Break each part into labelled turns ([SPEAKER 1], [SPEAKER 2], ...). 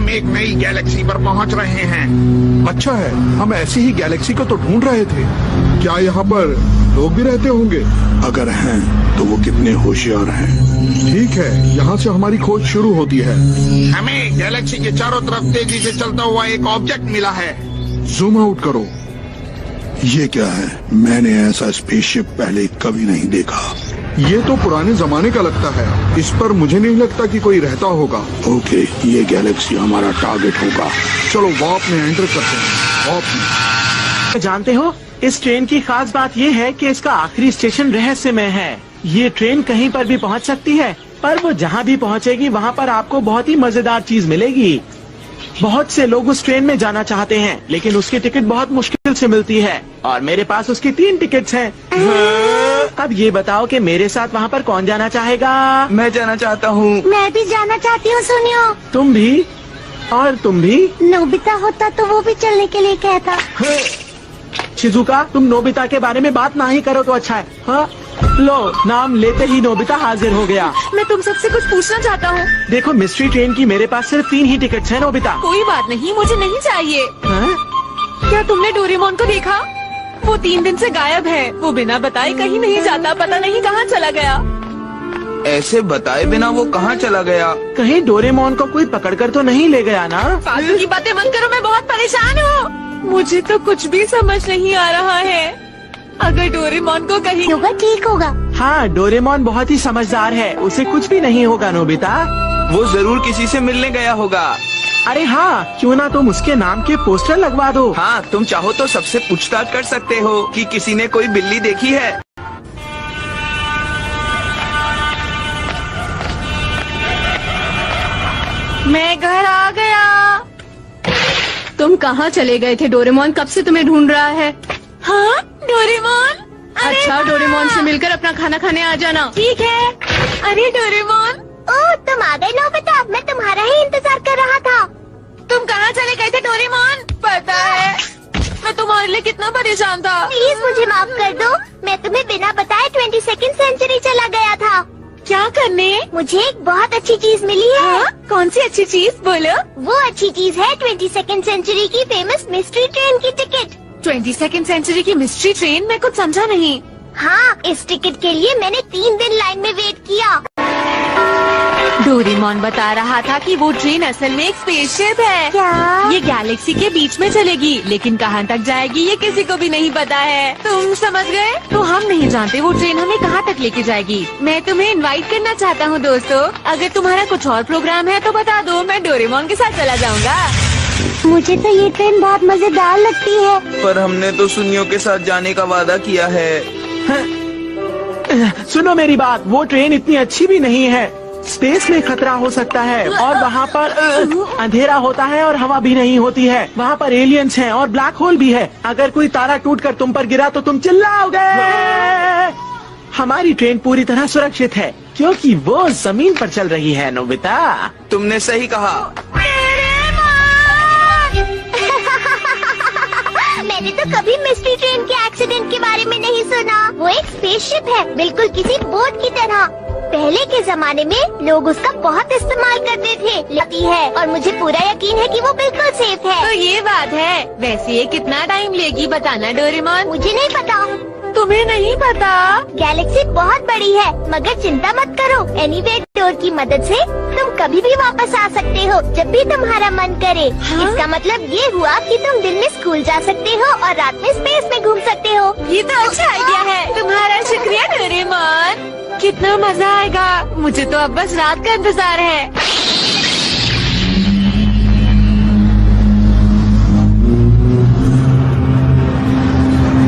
[SPEAKER 1] एक नई गैलेक्सी पर पहुंच रहे हैं।
[SPEAKER 2] अच्छा है, हम ऐसी ही गैलेक्सी को तो ढूंढ रहे थे। क्या यहाँ पर लोग भी रहते होंगे?
[SPEAKER 3] अगर हैं तो वो कितने होशियार हैं।
[SPEAKER 2] ठीक है, यहाँ से हमारी खोज शुरू होती है।
[SPEAKER 1] हमें गैलेक्सी के चारों तरफ तेजी से चलता हुआ एक ऑब्जेक्ट मिला है।
[SPEAKER 2] जूम आउट करो।
[SPEAKER 3] ये क्या है? मैंने ऐसा स्पेसशिप पहले कभी नहीं देखा।
[SPEAKER 2] ये तो पुराने जमाने का लगता है। इस पर मुझे नहीं लगता कि कोई रहता होगा।
[SPEAKER 3] ओके, ये गैलेक्सी हमारा टारगेट होगा।
[SPEAKER 2] चलो वार्प में एंटर करते हैं। वार्प में।
[SPEAKER 4] जानते हो, इस ट्रेन की खास बात ये है कि इसका आखिरी स्टेशन रहस्यमय है। ये ट्रेन कहीं पर भी पहुंच सकती है, पर वो जहां भी पहुंचेगी वहां पर आपको बहुत ही मजेदार चीज मिलेगी। बहुत से लोग उस ट्रेन में जाना चाहते हैं, लेकिन उसकी टिकट बहुत मुश्किल से मिलती है और मेरे पास उसकी 3 टिकट्स हैं। अब ये बताओ कि मेरे साथ वहाँ पर कौन जाना चाहेगा?
[SPEAKER 5] मैं जाना चाहता हूँ।
[SPEAKER 6] मैं भी जाना चाहती हूँ। सुनियो,
[SPEAKER 4] तुम भी? और तुम भी?
[SPEAKER 6] नोबिता होता तो वो भी चलने के लिए कहता।
[SPEAKER 4] शिजुका, तुम नोबिता के बारे में बात ना ही करो तो अच्छा है। हाँ? लो, नाम लेते ही नोबिता हाजिर हो गया।
[SPEAKER 7] मैं तुम सबसे कुछ पूछना चाहता हूँ।
[SPEAKER 4] देखो, मिस्ट्री ट्रेन की मेरे पास सिर्फ 3 ही टिकट्स हैं नोबिता।
[SPEAKER 7] कोई बात नहीं, मुझे नहीं चाहिए।
[SPEAKER 4] हाँ?
[SPEAKER 7] क्या तुमने डोरेमोन को देखा? वो 3 दिन से गायब है। वो बिना बताए कहीं नहीं जाता, पता नहीं कहाँ चला गया।
[SPEAKER 5] ऐसे बताए बिना वो कहाँ चला गया?
[SPEAKER 4] कहीं डोरेमोन को कोई पकड़कर तो नहीं ले गया ना?
[SPEAKER 7] फालतू की बातें मत करो, मैं बहुत परेशान हूँ। मुझे तो कुछ भी समझ नहीं आ रहा है। अगर डोरेमोन को कहीं
[SPEAKER 6] होगा ठीक होगा।
[SPEAKER 4] हाँ, डोरेमोन बहुत ही समझदार है, उसे कुछ भी नहीं होगा नोबिता।
[SPEAKER 5] वो जरूर किसी से मिलने गया होगा।
[SPEAKER 4] अरे हाँ, क्यों ना तुम उसके नाम के पोस्टर लगवा दो।
[SPEAKER 5] हाँ, तुम चाहो तो सबसे पूछताछ कर सकते हो कि किसी ने कोई बिल्ली देखी है।
[SPEAKER 7] मैं घर आ गया। तुम कहाँ चले गए थे डोरेमोन? कब से तुम्हें ढूंढ रहा है। हाँ, डोरेमोन। अच्छा, डोरेमोन से मिलकर अपना खाना खाने आ जाना। ठीक है। अरे डोरेमोन।
[SPEAKER 6] ओह, तुम आ गए नोबिता। मैं तुम्हारा ही इंतजार कर रहा था।
[SPEAKER 7] तुम कहाँ चले गए थे डोरेमोन? पता है, मैं तुम्हारे लिए कितना परेशान था।
[SPEAKER 6] प्लीज मुझे माफ कर दो। मैं तुम्हें बिना बताए 22nd सेंचुरी चला गया था।
[SPEAKER 7] क्या करने?
[SPEAKER 6] मुझे एक बहुत अच्छी चीज मिली है।
[SPEAKER 7] हाँ? कौन सी अच्छी चीज? बोलो।
[SPEAKER 6] वो अच्छी चीज है 22nd सेंचुरी की फेमस मिस्ट्री ट्रेन की टिकट।
[SPEAKER 7] 22nd सेंचुरी की मिस्ट्री ट्रेन? मैं कुछ समझा नहीं।
[SPEAKER 6] हाँ, इस टिकट के लिए मैंने 3 दिन लाइन में वेट किया।
[SPEAKER 7] डोरेमोन बता रहा था कि वो ट्रेन असल में एक स्पेसशिप है।
[SPEAKER 6] क्या?
[SPEAKER 7] ये गैलेक्सी के बीच में चलेगी, लेकिन कहाँ तक जाएगी ये किसी को भी नहीं पता है। तुम समझ गए? तो हम नहीं जानते वो ट्रेन हमें कहाँ तक लेके जाएगी। मैं तुम्हें इनवाइट करना चाहता हूँ दोस्तों। अगर तुम्हारा कुछ और प्रोग्राम है तो बता दो, मैं डोरेमोन के साथ चला जाऊँगा।
[SPEAKER 6] मुझे तो ये ट्रेन बहुत मजेदार लगती है।
[SPEAKER 5] पर हमने तो सुनियो के साथ जाने का वादा किया है।
[SPEAKER 4] सुनो मेरी बात, वो ट्रेन इतनी अच्छी भी नहीं है। स्पेस में खतरा हो सकता है और वहाँ पर अंधेरा होता है और हवा भी नहीं होती है। वहाँ पर एलियंस हैं और ब्लैक होल भी है। अगर कोई तारा टूटकर तुम पर गिरा तो तुम चिल्लाओगे। हमारी ट्रेन पूरी तरह सुरक्षित है क्योंकि वो जमीन पर चल रही है नोबिता।
[SPEAKER 5] तुमने सही कहा।
[SPEAKER 6] मैंने तो कभी मिस्ट्री ट्रेन के एक्सीडेंट के बारे में नहीं सुना। वो एक स्पेसशिप है, बिल्कुल किसी बोट की तरह। पहले के जमाने में लोग उसका बहुत इस्तेमाल करते थे। लगती है और मुझे पूरा यकीन है कि वो बिल्कुल सेफ है।
[SPEAKER 7] तो ये बात है। वैसे ये कितना टाइम लेगी बताना डोरेमोन?
[SPEAKER 6] मुझे नहीं पता।
[SPEAKER 7] तुम्हें नहीं पता?
[SPEAKER 6] गैलेक्सी बहुत बड़ी है, मगर चिंता मत करो। एनीवे डोर की मदद से तुम कभी भी वापस आ सकते हो जब भी तुम्हारा मन करे।
[SPEAKER 7] हाँ?
[SPEAKER 6] इसका मतलब ये हुआ कि तुम दिन में स्कूल जा सकते हो और रात में स्पेस में घूम सकते हो।
[SPEAKER 7] ये तो अच्छा आइडिया है। तुम्हारा शुक्रिया डोरेमोन। कितना मजा आएगा। मुझे तो अब बस रात का इंतजार है।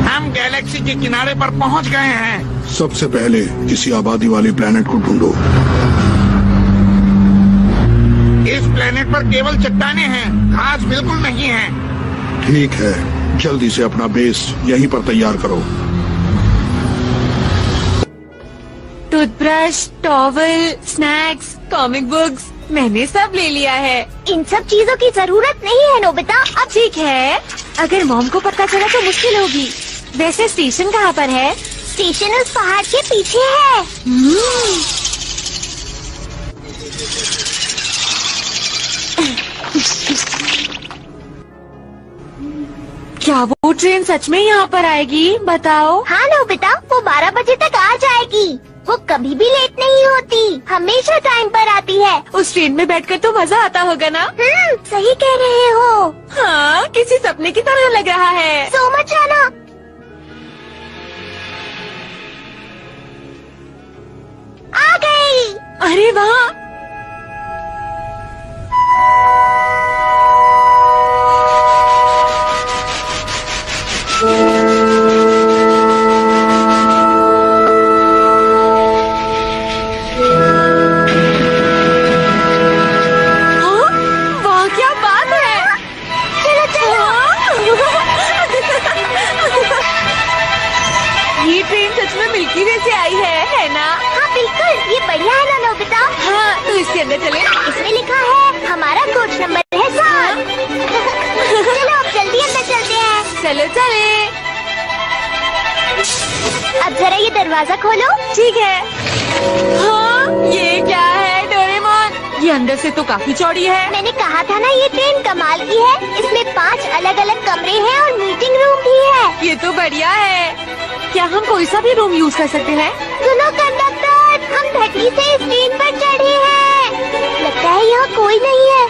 [SPEAKER 1] हम गैलेक्सी के किनारे पर पहुंच गए हैं।
[SPEAKER 3] सबसे पहले किसी आबादी वाले प्लेनेट को ढूंढो।
[SPEAKER 1] पर केवल चट्टाने हैं, घास बिल्कुल नहीं है।
[SPEAKER 3] ठीक है, जल्दी से अपना बेस यहीं पर तैयार करो।
[SPEAKER 7] Toothbrush, towel, snacks, comic books, मैंने सब ले लिया है।
[SPEAKER 6] इन सब चीजों की जरूरत नहीं है नोबिता।
[SPEAKER 7] अब ठीक है, अगर मॉम को पता चला तो मुश्किल होगी। वैसे स्टेशन कहाँ पर है?
[SPEAKER 6] स्टेशन उस पहाड़ के पीछे है।
[SPEAKER 7] क्या वो ट्रेन सच में यहाँ पर आएगी? बताओ।
[SPEAKER 6] हाँ नोबिता, वो 12 बजे तक आ जाएगी। वो कभी भी लेट नहीं होती, हमेशा टाइम पर आती है।
[SPEAKER 7] उस ट्रेन में बैठकर तो मजा आता होगा ना?
[SPEAKER 6] सही कह रहे हो।
[SPEAKER 7] हाँ, किसी सपने की तरह लग रहा है।
[SPEAKER 6] सो मच आना। आ गई।
[SPEAKER 7] अरे वाह, वाह क्या बात है।
[SPEAKER 6] चलो चलो।
[SPEAKER 7] ये ट्रेन सच में मिल्की वे से आई है ना?
[SPEAKER 6] हाँ बिल्कुल, ये बढ़िया है ना नोबिता।
[SPEAKER 7] हाँ, तो इसके अंदर चले।
[SPEAKER 6] इसमें लिखा है हमारा कोच नंबर है 7। चलो अब जल्दी अंदर चलते हैं।
[SPEAKER 7] चलो चले।
[SPEAKER 6] अब जरा ये दरवाजा खोलो।
[SPEAKER 7] ठीक है। हाँ, ये क्या है डोरेमोन? ये अंदर से तो काफी चौड़ी है।
[SPEAKER 6] मैंने कहा था ना ये ट्रेन कमाल की है। इसमें 5 अलग अलग कमरे हैं और मीटिंग रूम भी है।
[SPEAKER 7] ये तो बढ़िया है। क्या हम कोई सा भी रूम यूज कर सकते हैं?
[SPEAKER 6] सुनो कंडक्टर, हम धरती से इस ट्रेन पर चढ़े हैं। लगता है यहाँ कोई नहीं है।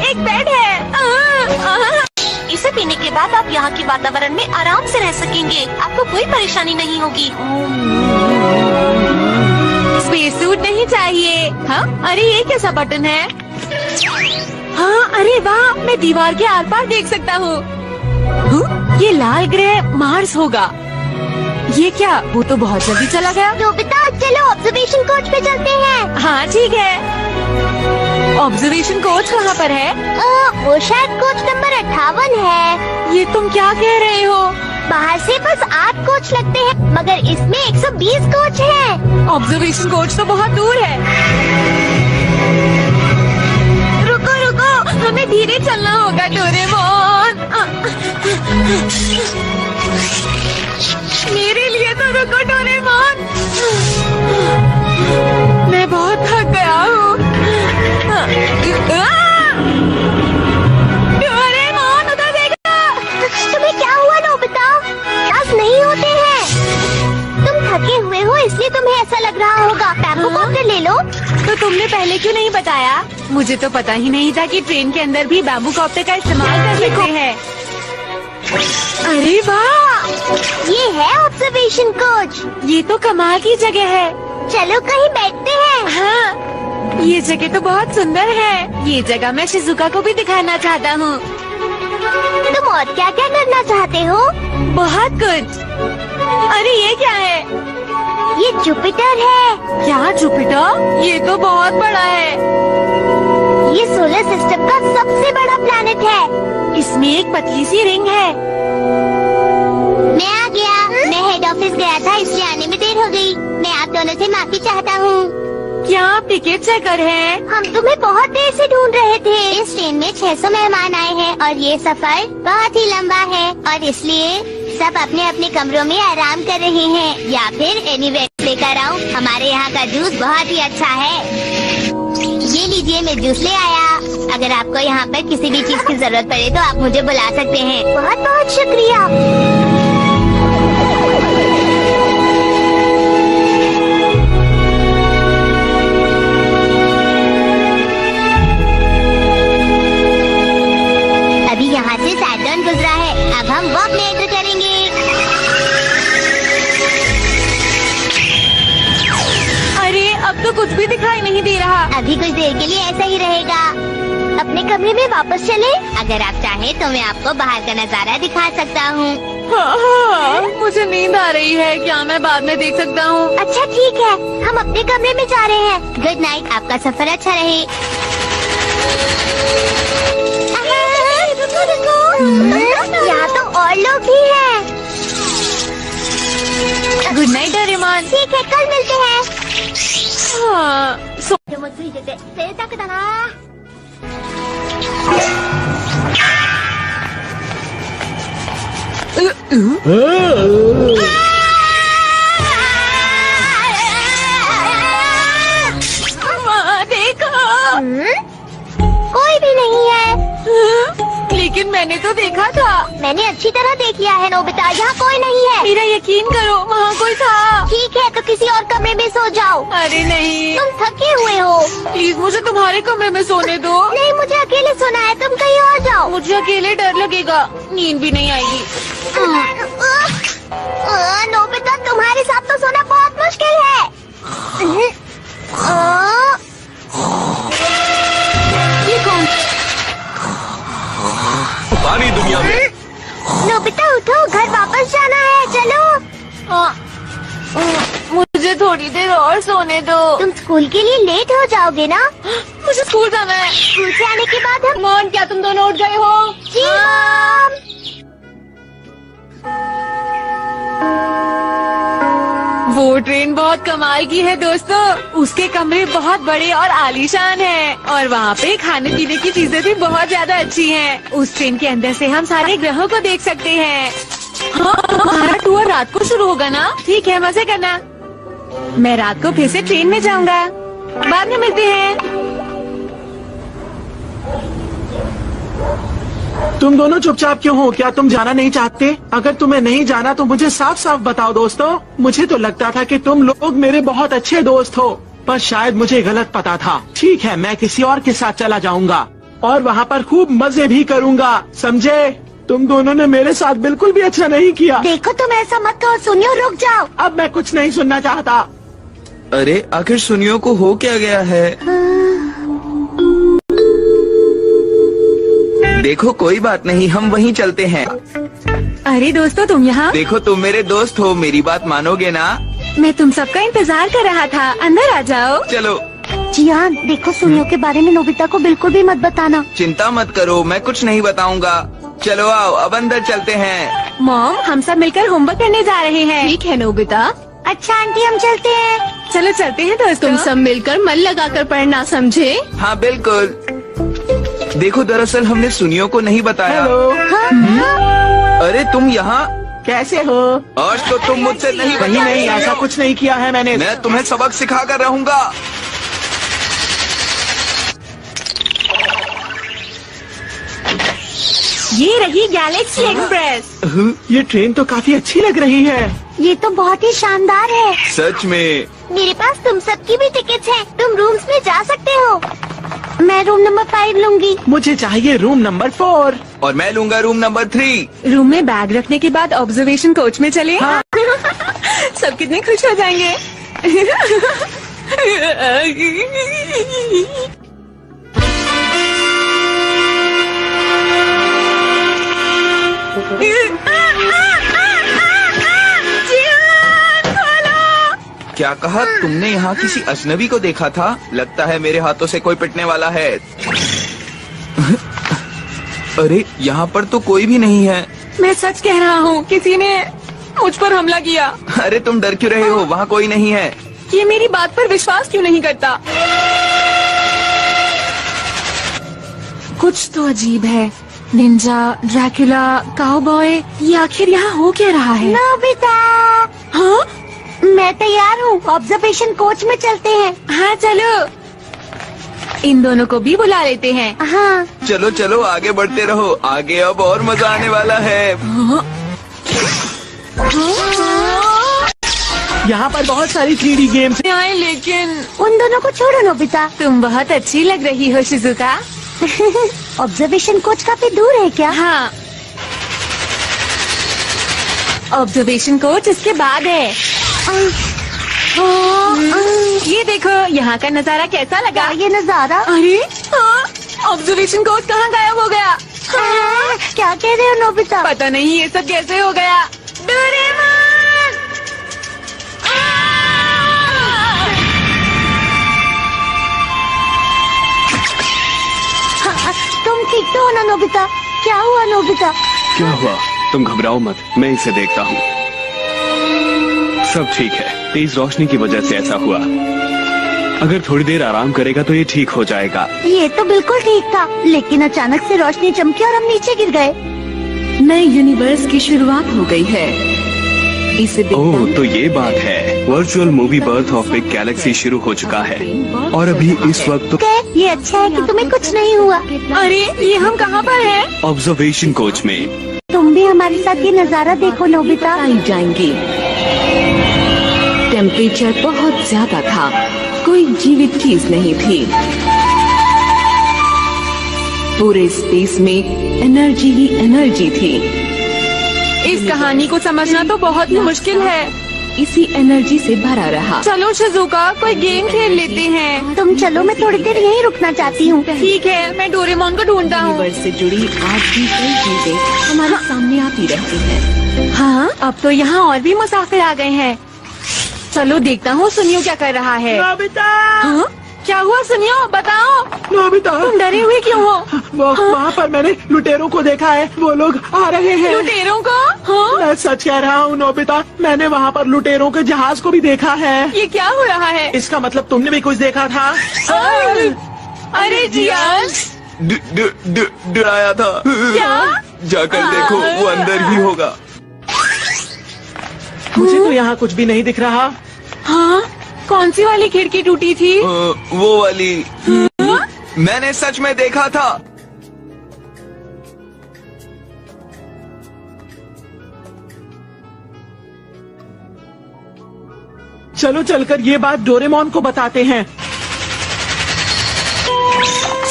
[SPEAKER 7] एक बेड है।
[SPEAKER 8] इसे पीने के बाद आप यहाँ के वातावरण में आराम से रह सकेंगे। आपको कोई परेशानी नहीं होगी।
[SPEAKER 7] स्पेस सूट नहीं चाहिए। हाँ, अरे ये कैसा बटन है? हाँ, अरे वाह, मैं दीवार के आर पार देख सकता हूँ। ये लाल ग्रह मार्स होगा। ये क्या? वो तो बहुत जल्दी चला गया।
[SPEAKER 6] नोबिता चलो ऑब्जर्वेशन कोच पे चलते हैं।
[SPEAKER 7] हाँ ठीक है। ऑब्जर्वेशन कोच कहाँ पर है?
[SPEAKER 6] वो शायद कोच नंबर 58 है।
[SPEAKER 7] ये तुम क्या कह रहे हो?
[SPEAKER 6] बाहर से बस 8 कोच लगते हैं, मगर इसमें 120 कोच हैं।
[SPEAKER 7] ऑब्जर्वेशन कोच तो बहुत दूर है। रुको रुको, हमें धीरे चलना होगा डोरेमोन। मेरे लिए तो रुको डोरेमोन, मैं बहुत थक गया हूँ। डोरेमोन उधर देखो।
[SPEAKER 6] तुम्हें क्या हुआ नोबिता? पास नहीं होते हैं। तुम थके हुए हो इसलिए तुम्हें ऐसा लग रहा होगा। बैम्बू कॉप्टर ले लो।
[SPEAKER 7] तो तुमने पहले क्यों नहीं बताया? मुझे तो पता ही नहीं था कि ट्रेन के अंदर भी बैम्बू कॉप्टर का इस्तेमाल कर सकते हैं। अरे वाह,
[SPEAKER 6] ये है ऑब्जर्वेशन कोच।
[SPEAKER 7] ये तो कमाल की जगह है।
[SPEAKER 6] चलो कहीं बैठते हैं।
[SPEAKER 7] हाँ, ये जगह तो बहुत सुंदर है। ये जगह मैं शिजुका को भी दिखाना चाहता हूँ।
[SPEAKER 6] तुम और क्या क्या करना चाहते हो?
[SPEAKER 7] बहुत कुछ। अरे ये क्या है?
[SPEAKER 6] ये जुपिटर है।
[SPEAKER 7] क्या जुपिटर? ये तो बहुत बड़ा है।
[SPEAKER 6] ये सोलर सिस्टम का सबसे बड़ा प्लैनेट है।
[SPEAKER 7] इसमें एक पतली सी रिंग है।
[SPEAKER 6] मैं आ गया। मैं हेड ऑफिस गया था इसलिए आने में देर हो गई। मैं आप दोनों से माफी चाहता हूँ।
[SPEAKER 7] क्या आप टिकट चेकर हैं?
[SPEAKER 6] हम तुम्हें बहुत देर से ढूंढ रहे थे। इस ट्रेन में 600 मेहमान आए हैं और ये सफर बहुत ही लंबा है और इसलिए सब अपने अपने कमरों में आराम कर रहे हैं या फिर एनीवे लेकर आऊँ। हमारे यहाँ का जूस बहुत ही अच्छा है। ये लीजिए, मैं जूस ले आया। अगर आपको यहाँ पर किसी भी चीज की जरूरत पड़े तो आप मुझे बुला सकते हैं। बहुत बहुत शुक्रिया। अभी यहाँ से सैटर्न गुजरा है। अब हम वॉक में एंटर करेंगे।
[SPEAKER 7] अरे अब तो कुछ भी दिखाई नहीं दे रहा।
[SPEAKER 6] अभी कुछ देर के लिए ऐसा ही रहेगा। अपने कमरे में वापस चले। अगर आप चाहें तो मैं आपको बाहर का नजारा दिखा सकता हूँ।
[SPEAKER 7] हाँ, मुझे नींद आ रही है। क्या मैं बाद में देख सकता हूँ?
[SPEAKER 6] अच्छा ठीक है, हम अपने कमरे में जा रहे हैं। गुड नाइट, आपका सफर अच्छा रहे। रुको रुको, यहाँ तो और लोग भी हैं।
[SPEAKER 7] Good night Doraemon.
[SPEAKER 6] ठीक है, कल मिलते हैं।
[SPEAKER 7] हाँ, देखो।
[SPEAKER 6] कोई भी नहीं है।
[SPEAKER 7] लेकिन मैंने तो देखा था।
[SPEAKER 6] मैंने अच्छी तरह देख लिया है नोबिता, यहाँ कोई नहीं है।
[SPEAKER 7] मेरा यकीन करो, वहाँ कोई था।
[SPEAKER 6] ठीक है, तो किसी और कमरे में सो जाओ।
[SPEAKER 7] अरे नहीं,
[SPEAKER 6] तुम थके हुए हो।
[SPEAKER 7] प्लीज मुझे तुम्हारे कमरे में सोने दो।
[SPEAKER 6] नहीं, मुझे अकेले सोना है, तुम कहीं और जाओ।
[SPEAKER 7] मुझे अकेले डर लगेगा, नींद भी नहीं आएगी।
[SPEAKER 6] नोबिता, तुम्हारे साथ तो सोना बहुत मुश्किल है।
[SPEAKER 7] ये कौन?
[SPEAKER 5] सारी दुनिया में
[SPEAKER 6] नोबिता उठो, घर वापस जाना है, चलो।
[SPEAKER 7] मुझे थोड़ी देर और सोने दो।
[SPEAKER 6] तुम स्कूल के लिए लेट हो जाओगे ना।
[SPEAKER 7] मुझे स्कूल जाना है।
[SPEAKER 6] स्कूल से आने के बाद हम।
[SPEAKER 7] मोहन, क्या तुम दोनों उठ गए हो?
[SPEAKER 6] जी मैम।
[SPEAKER 7] वो ट्रेन बहुत कमाल की है दोस्तों। उसके कमरे बहुत बड़े और आलीशान हैं और वहाँ पे खाने पीने की चीजें भी बहुत ज्यादा अच्छी हैं। उस ट्रेन के अंदर से हम सारे ग्रहों को देख सकते हैं। हाँ, हमारा टूर रात को शुरू होगा ना? ठीक है, मजे करना। मैं रात को फिर से ट्रेन में जाऊंगा। बाद में मिलते हैं।
[SPEAKER 4] तुम दोनों चुपचाप क्यों हो? क्या तुम जाना नहीं चाहते? अगर तुम्हें नहीं जाना तो मुझे साफ साफ बताओ दोस्तों। मुझे तो लगता था कि तुम लोग मेरे बहुत अच्छे दोस्त हो, पर शायद मुझे गलत पता था। ठीक है, मैं किसी और के साथ चला जाऊंगा और वहाँ पर खूब मजे भी करूंगा, समझे? तुम दोनों ने मेरे साथ बिल्कुल भी अच्छा नहीं किया।
[SPEAKER 6] देखो, तुम ऐसा मत कहो। सुनियो, रुक जाओ।
[SPEAKER 4] अब मैं कुछ नहीं सुनना चाहता।
[SPEAKER 5] अरे आखिर सुनियो को हो क्या गया है? देखो कोई बात नहीं, हम वहीं चलते हैं।
[SPEAKER 7] अरे दोस्तों, तुम यहाँ?
[SPEAKER 5] देखो तुम मेरे दोस्त हो, मेरी बात मानोगे ना?
[SPEAKER 7] मैं तुम सबका इंतजार कर रहा था। अंदर आ जाओ।
[SPEAKER 5] चलो।
[SPEAKER 6] जियान, देखो, सुनियो के बारे में नोबिता को बिल्कुल भी मत बताना।
[SPEAKER 5] चिंता मत करो, मैं कुछ नहीं बताऊंगा। चलो आओ, अब अंदर चलते हैं।
[SPEAKER 7] मॉम, हम सब मिलकर होमवर्क करने जा रहे हैं। ठीक है नोबिता।
[SPEAKER 6] अच्छा आंटी, हम चलते हैं।
[SPEAKER 7] चलो चलते हैं दोस्तों।
[SPEAKER 9] तुम सब मिलकर मन लगाकर पढ़ना, समझे?
[SPEAKER 5] हाँ बिल्कुल। देखो, दरअसल हमने सुनियो को नहीं बताया।
[SPEAKER 4] हेलो,
[SPEAKER 5] अरे तुम यहाँ
[SPEAKER 4] कैसे हो?
[SPEAKER 5] आज तो तुम मुझसे नहीं
[SPEAKER 4] नहीं नहीं, ऐसा कुछ नहीं किया है मैंने।
[SPEAKER 5] मैं तुम्हें सबक सिखा कर रहूंगा।
[SPEAKER 7] ये रही गैलेक्सी एक्सप्रेस।
[SPEAKER 4] ये ट्रेन तो काफी अच्छी लग रही है।
[SPEAKER 6] ये तो बहुत ही शानदार है।
[SPEAKER 5] सच में।
[SPEAKER 6] मेरे पास तुम सबकी भी टिकट्स हैं। तुम रूम्स में जा सकते हो। मैं रूम नंबर 5 लूंगी।
[SPEAKER 4] मुझे चाहिए रूम नंबर 4।
[SPEAKER 5] और मैं लूंगा रूम नंबर 3।
[SPEAKER 7] रूम में बैग रखने के बाद ऑब्जर्वेशन कोच में चले।
[SPEAKER 4] हाँ।
[SPEAKER 7] सब कितने खुश हो जाएंगे।
[SPEAKER 5] क्या कहा तुमने? यहाँ किसी अजनबी को देखा था? लगता है मेरे हाथों से कोई पिटने वाला है। अरे यहाँ पर तो कोई भी नहीं है।
[SPEAKER 7] मैं सच कह रहा हूँ, किसी ने मुझ पर हमला किया।
[SPEAKER 5] अरे तुम डर क्यों रहे हो? वहाँ कोई नहीं है।
[SPEAKER 7] ये मेरी बात पर विश्वास क्यों नहीं करता? कुछ तो अजीब है। निंजा, ड्रैकुला, काउबॉय, ये आखिर यहाँ हो क्या रहा है?
[SPEAKER 6] नोबिता,
[SPEAKER 7] हाँ
[SPEAKER 6] मैं तैयार हूँ। ऑब्जर्वेशन कोच में चलते हैं।
[SPEAKER 7] हाँ चलो, इन दोनों को भी बुला लेते हैं।
[SPEAKER 6] हाँ,
[SPEAKER 5] चलो चलो आगे बढ़ते रहो, आगे अब और मजा आने वाला है।
[SPEAKER 4] यहाँ पर बहुत सारी 3D गेम्स
[SPEAKER 7] आए, लेकिन
[SPEAKER 6] उन दोनों को छोड़ो नोबिता।
[SPEAKER 7] तुम बहुत अच्छी लग रही हो शिजुका।
[SPEAKER 6] ऑब्जर्वेशन कोच काफी दूर है क्या?
[SPEAKER 7] हाँ, ऑब्जर्वेशन कोच इसके बाद है। ये देखो यहाँ का नजारा कैसा लगा?
[SPEAKER 6] ये नजारा?
[SPEAKER 7] अरे हाँ, ऑब्जर्वेशन कोच कहाँ गायब हो गया?
[SPEAKER 6] क्या कह रहे हो नोबिता?
[SPEAKER 7] पता नहीं ये सब कैसे हो गया। डोरेमोन!
[SPEAKER 6] तुम ठीक तो हो ना नोबिता? क्या हुआ नोबिता?
[SPEAKER 10] क्या हुआ? तुम घबराओ मत, मैं इसे देखता हूँ। सब ठीक है, तेज रोशनी की वजह से ऐसा हुआ। अगर थोड़ी देर आराम करेगा तो ये ठीक हो जाएगा।
[SPEAKER 6] ये तो बिल्कुल ठीक था, लेकिन अचानक से रोशनी चमकी और हम नीचे गिर गए।
[SPEAKER 7] नए यूनिवर्स की शुरुआत हो गई है। इसे
[SPEAKER 10] ओह, तो ये बात है। Virtual movie birth of big Galaxy शुरू हो चुका है और अभी इस वक्त तो
[SPEAKER 6] ये अच्छा है कि तुम्हें कुछ नहीं हुआ।
[SPEAKER 7] अरे ये हम कहाँ पर हैं?
[SPEAKER 10] ऑब्जर्वेशन कोच में।
[SPEAKER 6] तुम भी हमारे साथ ये नजारा देखो नोबिता।
[SPEAKER 7] आई जाएंगी। टेम्परेचर बहुत ज्यादा था, कोई जीवित चीज नहीं थी। पूरे स्पेस में एनर्जी ही एनर्जी थी। इस कहानी को समझना तो बहुत ही मुश्किल है। इसी एनर्जी से भरा रहा। चलो शिजुका, कोई गेम खेल लेते हैं।
[SPEAKER 6] तुम चलो, मैं थोड़ी देर यहीं रुकना चाहती हूँ।
[SPEAKER 7] ठीक है, मैं डोरेमोन को ढूंढता हूँ। यूनिवर्स से जुड़ी आज भी कई चीजें हमारे सामने आती रहती हैं। हाँ, अब तो यहाँ और भी मुसाफिर आ गए हैं। चलो देखता हूँ सुनियो क्या कर रहा है।
[SPEAKER 4] नोबिता!
[SPEAKER 7] हाँ? क्या हुआ सुनियो, बताओ।
[SPEAKER 4] नोबिता!
[SPEAKER 7] तुम डरे हुए क्यों हो?
[SPEAKER 4] वहाँ पर मैंने लुटेरों को देखा है, वो लोग आ रहे हैं।
[SPEAKER 7] लुटेरों को? हाँ?
[SPEAKER 4] मैं सच कह रहा हूँ नोबिता, मैंने वहाँ पर लुटेरों के जहाज को भी देखा है।
[SPEAKER 7] ये क्या हो रहा है?
[SPEAKER 4] इसका मतलब तुमने भी कुछ देखा था?
[SPEAKER 7] अरे जियान!
[SPEAKER 5] डराया था।
[SPEAKER 7] क्या?
[SPEAKER 5] जाकर देखो, वो अंदर ही होगा।
[SPEAKER 4] मुझे तो यहाँ कुछ भी नहीं दिख रहा।
[SPEAKER 7] हाँ? कौन सी वाली खिड़की टूटी थी?
[SPEAKER 5] वो वाली। मैंने सच में देखा था।
[SPEAKER 4] चलो चलकर ये बात डोरेमोन को बताते हैं।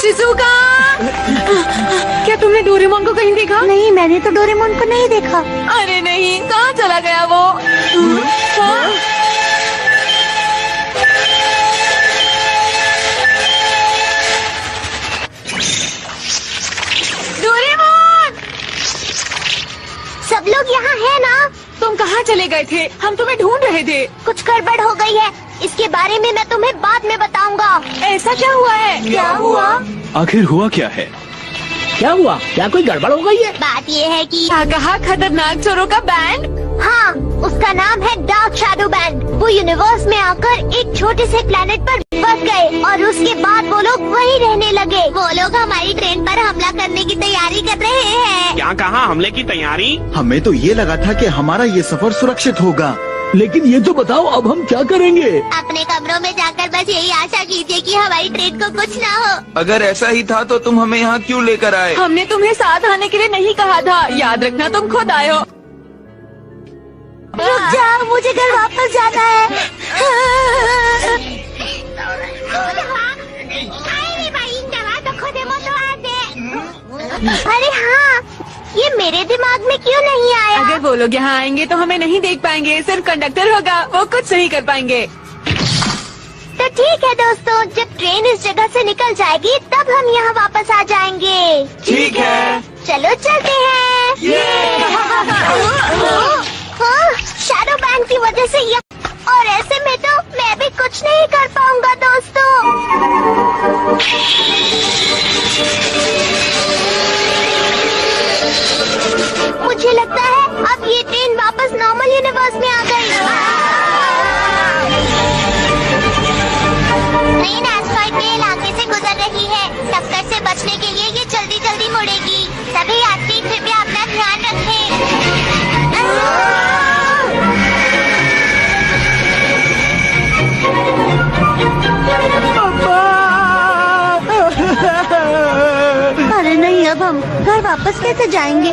[SPEAKER 7] शिजुका! क्या तुमने डोरेमोन को कहीं देखा?
[SPEAKER 6] नहीं, मैंने तो डोरेमोन को नहीं देखा।
[SPEAKER 7] अरे नहीं, कहाँ चला गया वो? हाँ? डोरेमोन!
[SPEAKER 6] सब लोग यहाँ है ना?
[SPEAKER 7] तुम कहाँ चले गए थे? हम तुम्हें ढूंढ रहे थे।
[SPEAKER 6] कुछ गड़बड़ हो गई है, इसके बारे में मैं तुम्हें बाद में बताऊंगा।
[SPEAKER 7] ऐसा क्या हुआ है?
[SPEAKER 6] क्या हुआ?
[SPEAKER 10] आखिर हुआ क्या है?
[SPEAKER 4] क्या हुआ? क्या कोई गड़बड़ हो गई है?
[SPEAKER 6] बात ये है कि
[SPEAKER 7] क्या कहा? खतरनाक चोरों का बैंड?
[SPEAKER 6] हाँ, उसका नाम है डार्क शैडो बैंड। वो यूनिवर्स में आकर एक छोटे से प्लेनेट पर बस गए और उसके बाद वो लोग वहीं रहने लगे। वो लोग हमारी ट्रेन पर हमला करने की तैयारी कर रहे हैं।
[SPEAKER 4] क्या कहा? हमले की तैयारी?
[SPEAKER 11] हमें तो ये लगा था कि हमारा ये सफर सुरक्षित होगा, लेकिन ये तो बताओ अब हम क्या करेंगे?
[SPEAKER 6] अपने कमरों में जाकर बस यही आशा कीजिए कि हमारी ट्रेन को कुछ ना हो।
[SPEAKER 5] अगर ऐसा ही था तो तुम हमें यहाँ क्यों लेकर आए?
[SPEAKER 7] हमने तुम्हें साथ आने के लिए नहीं कहा था, याद रखना तुम खुद आए हो।
[SPEAKER 6] रुक जाओ, मुझे घर वापस जाना है। अरे हाँ, ये मेरे दिमाग में क्यों नहीं आया?
[SPEAKER 7] अगर वो लोग यहाँ आएंगे तो हमें नहीं देख पाएंगे, सिर्फ कंडक्टर होगा, वो कुछ नहीं कर पाएंगे।
[SPEAKER 6] तो ठीक है दोस्तों, जब ट्रेन इस जगह से निकल जाएगी तब हम यहाँ वापस आ जाएंगे।
[SPEAKER 5] ठीक है।
[SPEAKER 6] चलो चलते हैं। शैडो बैंड की वजह से और ऐसे में तो मुझे लगता है अब ये ट्रेन वापस नॉर्मल यूनिवर्स में आ गई। ट्रेन एस्ट्रॉइड के इलाके से गुजर रही है। टक्कर से बचने के लिए ये जल्दी जल्दी मुड़ेगी। सभी यात्री कृपया अपना ध्यान रखें। अरे नहीं, अब हम घर वापस कैसे जाएंगे?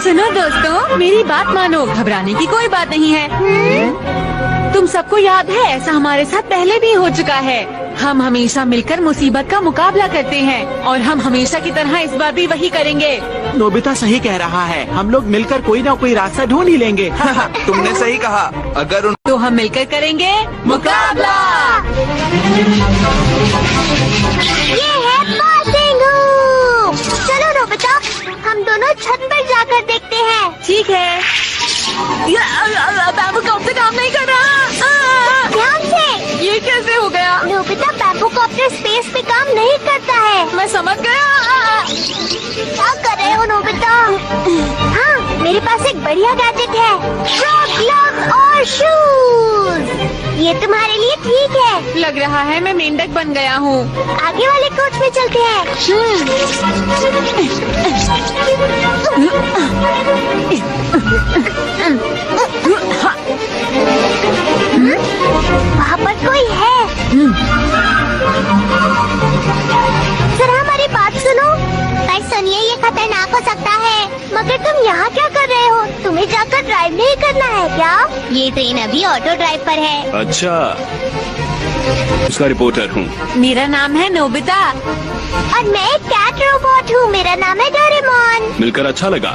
[SPEAKER 7] सुनो दोस्तों, मेरी बात मानो, घबराने की कोई बात नहीं है। तुम सबको याद है, ऐसा हमारे साथ पहले भी हो चुका है। हम हमेशा मिलकर मुसीबत का मुकाबला करते हैं और हम हमेशा की तरह इस बार भी वही करेंगे।
[SPEAKER 4] नोबिता सही कह रहा है, हम लोग मिलकर कोई ना कोई रास्ता ढूंढ ही लेंगे।
[SPEAKER 5] तुमने सही कहा। अगर उन
[SPEAKER 7] तो हम मिलकर करेंगे मुकाबला।
[SPEAKER 6] ये है पासिंगू। चलो नोबिता, हम दोनों छत पर जाकर देखते हैं।
[SPEAKER 7] ठीक है। बैम्बू कॉप्टर काम नहीं कर रहा।
[SPEAKER 6] ध्यान से।
[SPEAKER 7] ये कैसे हो गया?
[SPEAKER 6] नोबिता, बैम्बू कॉप्टर स्पेस पे काम नहीं करता है।
[SPEAKER 7] मैं समझ गया।
[SPEAKER 6] क्या कर रहे हो नोबिता? हाँ, मेरे पास एक बढ़िया गैजेट है, फ्रॉग ग्लव्स और शूज। ये तुम्हारे लिए ठीक है।
[SPEAKER 7] लग रहा है मैं मेंढक बन गया हूँ।
[SPEAKER 6] आगे वाले कोच में चलते हैं। वहाँ पर कोई है। जरा हमारी बात सुनो। पर सुनिए, ये खतरनाक हो सकता है। मगर तुम यहाँ क्या कर रहे हो? तुम्हें जाकर ड्राइव नहीं करना है क्या? ये ट्रेन अभी ऑटो ड्राइव पर है।
[SPEAKER 10] अच्छा, उसका रिपोर्टर हूँ।
[SPEAKER 7] मेरा नाम है नोबिता।
[SPEAKER 6] और मैं एक कैट रोबोट हूँ। मेरा नाम है डोरेमोन।
[SPEAKER 10] मिलकर अच्छा लगा।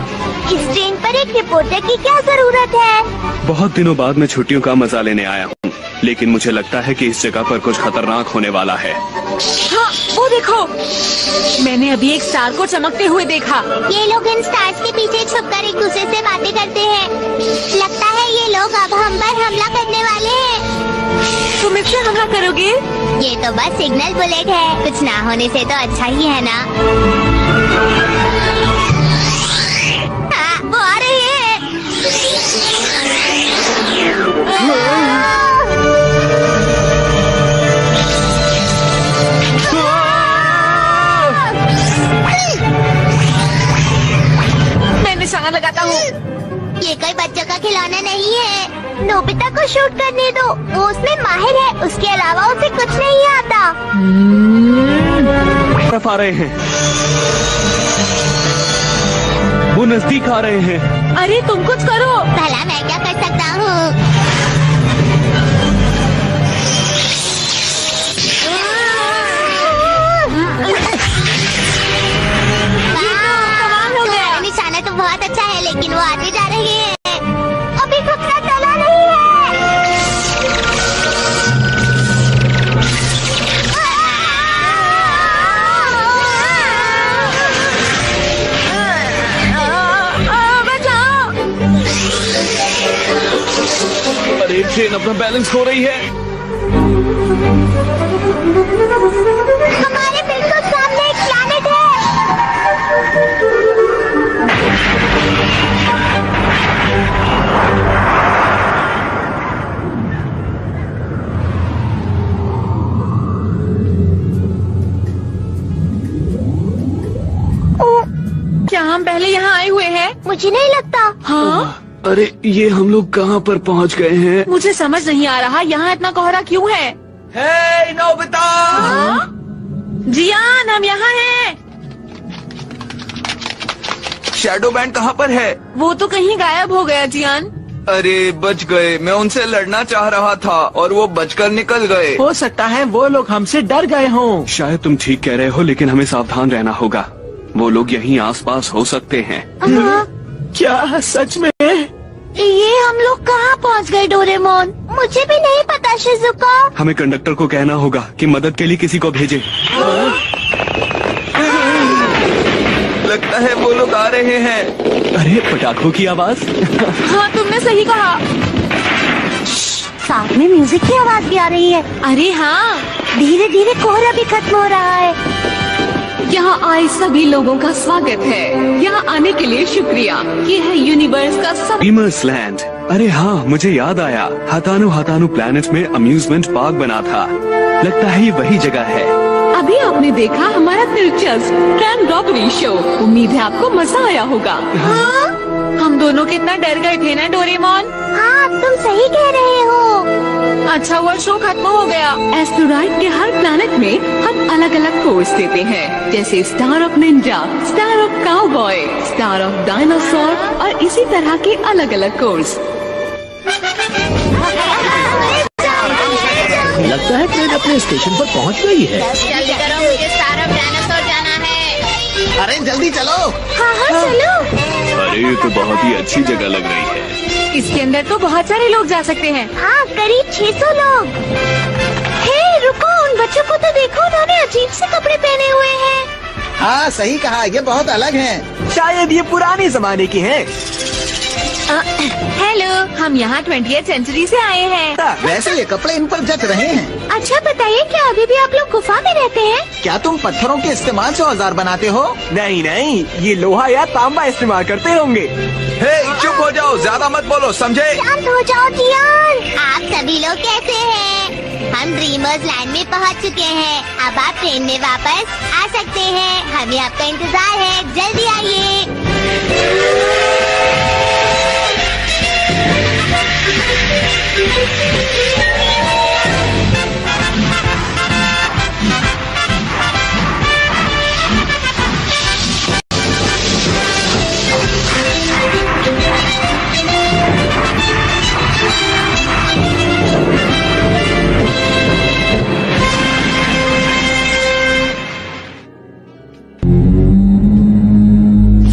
[SPEAKER 6] इस ट्रेन पर एक रिपोर्टर की क्या जरूरत है?
[SPEAKER 10] बहुत दिनों बाद मैं छुट्टियों का मजा लेने आया हूँ, लेकिन मुझे लगता है कि इस जगह पर कुछ खतरनाक होने वाला है।
[SPEAKER 7] हाँ, वो देखो, मैंने अभी एक स्टार को चमकते हुए देखा।
[SPEAKER 6] ये लोग इन स्टार्स के पीछे छुपकर एक दूसरे से बातें करते हैं। लगता है ये लोग अब हम पर हमला करने वाले हैं।
[SPEAKER 7] तुम इससे हमला करोगे?
[SPEAKER 6] ये तो बस सिग्नल बुलेट है, कुछ ना होने से तो अच्छा ही है ना। हाँ, वो आ रही है।
[SPEAKER 7] मैं निशाना लगाता हूँ।
[SPEAKER 6] ये कोई बच्चों का खिलौना नहीं है। नोबिता को शूट करने दो, वो उसमें माहिर है। उसके अलावा उसे कुछ नहीं आता।
[SPEAKER 10] तरफ आ रहे हैं, वो नजदीक आ रहे हैं।
[SPEAKER 7] अरे तुम कुछ करो।
[SPEAKER 6] भला मैं क्या कर सकता हूँ? निशाना तो बहुत अच्छा है, लेकिन वो आते जा रही है। अभी खतरा टला नहीं है।
[SPEAKER 7] बचाओ।
[SPEAKER 10] अरे ट्रेन अपना बैलेंस खो रही है।
[SPEAKER 6] हमारे बिल्कुल सामने एक प्लैनेट है।
[SPEAKER 7] क्या हम पहले यहाँ आए हुए हैं?
[SPEAKER 6] मुझे नहीं लगता।
[SPEAKER 7] हाँ,
[SPEAKER 10] अरे ये हम लोग कहाँ पर पहुँच गए हैं?
[SPEAKER 7] मुझे समझ नहीं आ रहा, यहाँ इतना कोहरा क्यों है?
[SPEAKER 5] हे नोबिता!
[SPEAKER 7] जियान, हम यहाँ हैं।
[SPEAKER 5] शैडो बैंड कहाँ पर है?
[SPEAKER 7] वो तो कहीं गायब हो गया जियान।
[SPEAKER 5] अरे बच गए। मैं उनसे लड़ना चाह रहा था और वो बचकर निकल गए।
[SPEAKER 4] हो सकता है वो लोग हमसे डर गए हों।
[SPEAKER 10] शायद तुम ठीक कह रहे हो, लेकिन हमें सावधान रहना होगा। वो लोग यहीं आसपास हो सकते हैं।
[SPEAKER 4] क्या सच में?
[SPEAKER 6] ये हम लोग कहाँ पहुँच गए डोरेमोन? मुझे भी नहीं पता शिजुका।
[SPEAKER 10] हमें कंडक्टर को कहना होगा कि मदद के लिए किसी को भेजे।
[SPEAKER 5] लगता है वो लोग आ रहे हैं।
[SPEAKER 10] अरे पटाखों की आवाज।
[SPEAKER 7] हाँ, तुमने सही कहा।
[SPEAKER 6] साथ में म्यूजिक की आवाज भी आ रही है।
[SPEAKER 7] अरे हाँ,
[SPEAKER 6] धीरे धीरे कोहरा भी खत्म हो रहा है।
[SPEAKER 7] आए सभी लोगों का स्वागत है। यहाँ आने के लिए शुक्रिया। ये है यूनिवर्स का सब।
[SPEAKER 10] Dreamers land. अरे हाँ, मुझे याद आया, हतानु हतानु प्लैनेट में अम्यूजमेंट पार्क बना था। लगता है ये वही जगह है।
[SPEAKER 7] अभी आपने देखा हमारा दिलचस्प ट्रेन रॉबरी शो। उम्मीद है आपको मजा आया होगा।
[SPEAKER 6] हाँ?
[SPEAKER 7] हम दोनों कितना डर गए थे ना डोरेमोन।
[SPEAKER 6] हाँ, तुम सही कह रहे हो।
[SPEAKER 7] अच्छा हुआ शो खत्म हो गया। एस्टेरॉइड के हर प्लैनेट में हम अलग अलग कोर्स देते हैं, जैसे star of Ninja, star of cowboy, star of dinosaur और इसी तरह के अलग अलग कोर्स।
[SPEAKER 11] लगता है ट्रेन अपने स्टेशन पर पहुंच गई है।
[SPEAKER 6] जल्दी करो, मुझे स्टार ऑफ डायनासोर जाना है।
[SPEAKER 11] अरे जल्दी चलो।
[SPEAKER 6] हाँ हाँ चलो।
[SPEAKER 10] अरे ये तो बहुत ही अच्छी जगह लग रही है।
[SPEAKER 7] इसके अंदर तो बहुत सारे लोग जा सकते हैं।
[SPEAKER 6] हाँ, करीब 600 लोग। हे रुको, उन बच्चों को तो देखो, उन्होंने अजीब से कपड़े पहने हुए हैं।
[SPEAKER 11] हाँ सही कहा, ये बहुत अलग हैं।
[SPEAKER 4] शायद ये पुराने जमाने की हैं।
[SPEAKER 7] हेलो, हम यहाँ 20th सेंचुरी से आए हैं।
[SPEAKER 11] वैसे ये कपड़े इन पर जच रहे हैं।
[SPEAKER 6] अच्छा बताइए, क्या अभी भी आप लोग गुफा में रहते हैं?
[SPEAKER 11] क्या तुम पत्थरों के इस्तेमाल से औजार बनाते हो?
[SPEAKER 4] नहीं नहीं, ये लोहा या तांबा इस्तेमाल करते होंगे।
[SPEAKER 5] हे, चुप हो जाओ, ज्यादा मत बोलो, समझे?
[SPEAKER 6] शांत हो जाओ जियान। आप सभी लोग कैसे हैं? हम ड्रीमर्स लैंड में पहुंच चुके हैं। अब आप ट्रेन में वापस आ सकते हैं। हमें आपका इंतजार है, जल्दी आइए।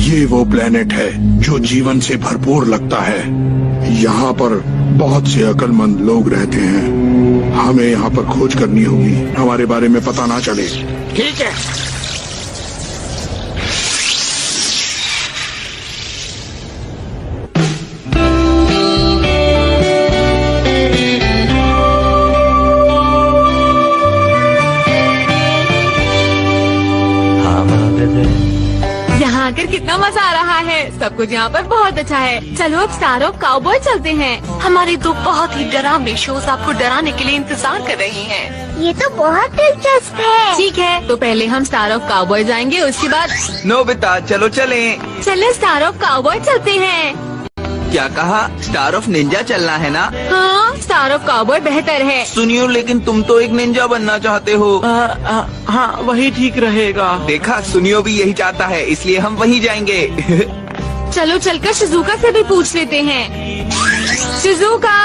[SPEAKER 3] ये वो प्लेनेट है जो जीवन से भरपूर लगता है। यहाँ पर बहुत से अक्लमंद लोग रहते हैं। हमें यहाँ पर खोज करनी होगी, हमारे बारे में पता ना चले।
[SPEAKER 1] ठीक है।
[SPEAKER 7] यहाँ आकर कितना मजा आ रहा है। सब कुछ यहाँ पर बहुत अच्छा है। चलो अब स्टार ऑफ काउबॉय चलते हैं।
[SPEAKER 8] हमारे दो बहुत ही डरावने शोज आपको डराने के लिए इंतजार कर रहे हैं।
[SPEAKER 6] ये तो बहुत दिलचस्प है।
[SPEAKER 7] ठीक है, तो पहले हम स्टार ऑफ काउबॉय जाएंगे, उसके बाद
[SPEAKER 5] नोबिता, चलो चलें।
[SPEAKER 7] चले स्टार ऑफ काउबॉय चलते हैं।
[SPEAKER 5] क्या कहा? स्टार ऑफ निंजा चलना है ना?
[SPEAKER 7] हाँ, स्टार ऑफ काउबॉय बेहतर है।
[SPEAKER 5] सुनियो, लेकिन तुम तो एक निंजा बनना चाहते हो।
[SPEAKER 4] हाँ, वही ठीक रहेगा।
[SPEAKER 5] देखा, सुनियो भी यही चाहता है, इसलिए हम वहीं जाएंगे।
[SPEAKER 7] चलो चलकर शिजुका से भी पूछ लेते हैं। शिजुका,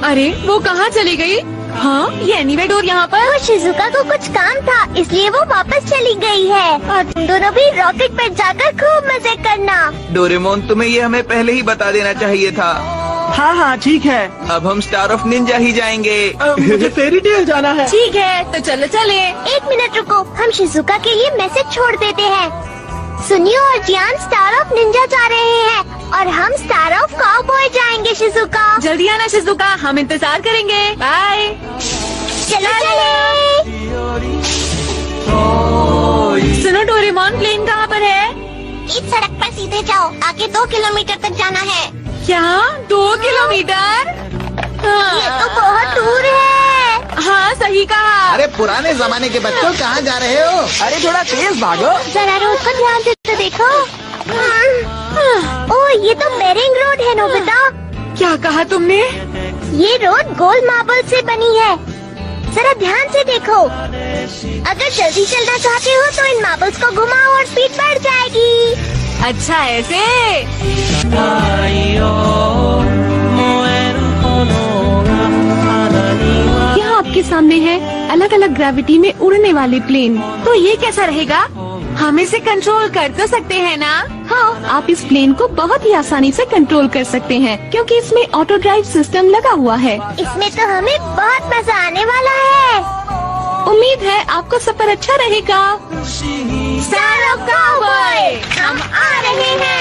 [SPEAKER 7] अरे वो कहाँ चली गई? हाँ, ये एनीवे डोर यहाँ पर।
[SPEAKER 6] शिजुका को कुछ काम था, इसलिए वो वापस चली गई है। और तुम दोनों भी रॉकेट पर जाकर खूब मजे करना।
[SPEAKER 5] डोरेमोन, तुम्हें ये हमें पहले ही बता देना चाहिए था।
[SPEAKER 4] हाँ हाँ ठीक है।
[SPEAKER 5] अब हम स्टार ऑफ निंजा ही जाएंगे।
[SPEAKER 4] मुझे फेरी टेल जाना है।
[SPEAKER 7] ठीक है, तो चलो चले।
[SPEAKER 6] 1 मिनट रुको, हम शिजुका के लिए मैसेज छोड़ देते हैं। सुनियो और जियान स्टार ऑफ निंजा जा रहे हैं और हम स्टार ऑफ काउबॉय जाएंगे। शिजुका,
[SPEAKER 7] जल्दी आना शिजुका, हम इंतजार करेंगे। बाय।
[SPEAKER 6] चलो चले।
[SPEAKER 7] सुनो डोरेमोन, प्लेन कहाँ पर है?
[SPEAKER 6] इस सड़क पर सीधे जाओ, आगे 2 किलोमीटर तक जाना है।
[SPEAKER 7] क्या 2 किलोमीटर?
[SPEAKER 6] ये तो बहुत दूर है।
[SPEAKER 7] हाँ, सही कहा।
[SPEAKER 11] अरे पुराने जमाने के बच्चों, कहाँ जा रहे हो?
[SPEAKER 4] अरे थोड़ा तेज भागो।
[SPEAKER 6] जरा रोड पर ध्यान से तो देखो। ओह, ये तो बेरिंग रोड है नोबिता।
[SPEAKER 7] क्या कहा तुमने?
[SPEAKER 6] ये रोड गोल्ड मार्बल से बनी है। जरा ध्यान से देखो। अगर जल्दी चलना चाहते हो तो इन मार्बल्स को घुमाओ और स्पीड बढ़ जाएगी।
[SPEAKER 7] अच्छा ऐसे। यहाँ आपके सामने है अलग अलग ग्रेविटी में उड़ने वाले प्लेन। तो ये कैसा रहेगा? हम इसे कंट्रोल कर तो सकते हैं ना? हाँ, आप इस प्लेन को बहुत ही आसानी से कंट्रोल कर सकते हैं, क्योंकि इसमें ऑटो ड्राइव सिस्टम लगा हुआ है।
[SPEAKER 6] इसमें तो हमें बहुत मजा आने वाला है।
[SPEAKER 7] उम्मीद है आपको सफर अच्छा रहेगा।
[SPEAKER 6] स्टार ऑफ काउबॉय, हम आ रहे हैं।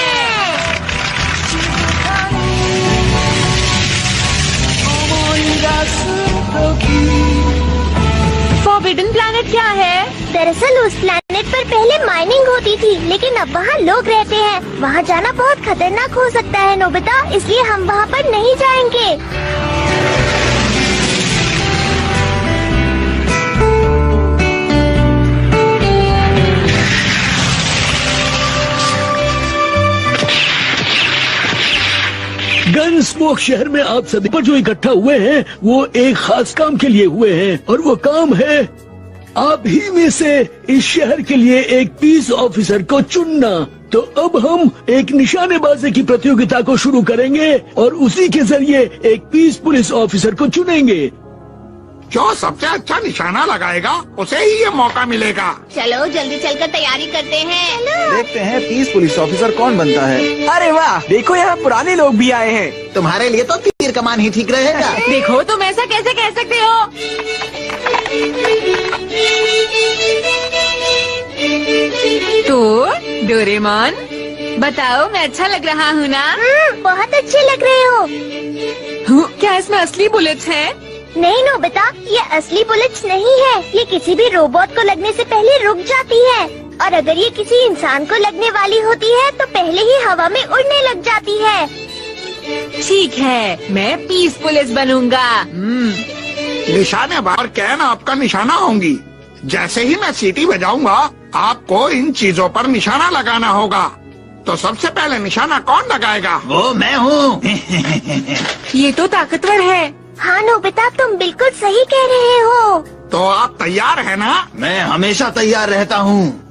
[SPEAKER 7] फॉरबिडन प्लैनेट क्या है?
[SPEAKER 6] दरअसल उस प्लैनेट प्लेनेट पर पहले माइनिंग होती थी, लेकिन अब वहाँ लोग रहते हैं। वहाँ जाना बहुत खतरनाक हो सकता है नोबिता, इसलिए हम वहाँ पर नहीं जाएंगे।
[SPEAKER 11] गन स्मोक शहर में आप सभी पर जो इकट्ठा हुए हैं वो एक खास काम के लिए हुए हैं, और वो काम है आप ही में से इस शहर के लिए एक पीस ऑफिसर को चुनना। तो अब हम एक निशानेबाजी की प्रतियोगिता को शुरू करेंगे और उसी के जरिए एक पीस पुलिस ऑफिसर को चुनेंगे।
[SPEAKER 1] जो सबसे अच्छा निशाना लगाएगा उसे ही ये मौका मिलेगा।
[SPEAKER 6] चलो जल्दी चलकर तैयारी करते हैं।
[SPEAKER 12] देखते हैं पीस पुलिस ऑफिसर कौन बनता है।
[SPEAKER 5] अरे वाह, देखो यहाँ पुराने लोग भी आए हैं।
[SPEAKER 12] तुम्हारे लिए तो तीर कमान ही ठीक रहेगा।
[SPEAKER 7] देखो तुम ऐसा कैसे कह सकते हो। तो डोरेमोन बताओ, मैं अच्छा लग रहा हूँ ना?
[SPEAKER 6] बहुत अच्छे लग रहे हो।
[SPEAKER 7] क्या इसमें असली बुलेट्स हैं?
[SPEAKER 6] नहीं नोबिता, ये असली बुलेट्स नहीं है। ये किसी भी रोबोट को लगने से पहले रुक जाती है, और अगर ये किसी इंसान को लगने वाली होती है तो पहले ही हवा में उड़ने लग जाती है।
[SPEAKER 7] ठीक है, मैं पीस पुलिस बनूंगा।
[SPEAKER 1] निशानेबाज और कैन आपका निशाना होंगी। जैसे ही मैं सीटी बजाऊंगा आपको इन चीजों पर निशाना लगाना होगा। तो सबसे पहले निशाना कौन लगाएगा?
[SPEAKER 12] वो मैं हूँ।
[SPEAKER 7] ये तो ताकतवर है।
[SPEAKER 6] हाँ नोबिता, तुम बिल्कुल सही कह रहे हो।
[SPEAKER 1] तो आप तैयार है ना?
[SPEAKER 12] मैं हमेशा तैयार रहता हूँ।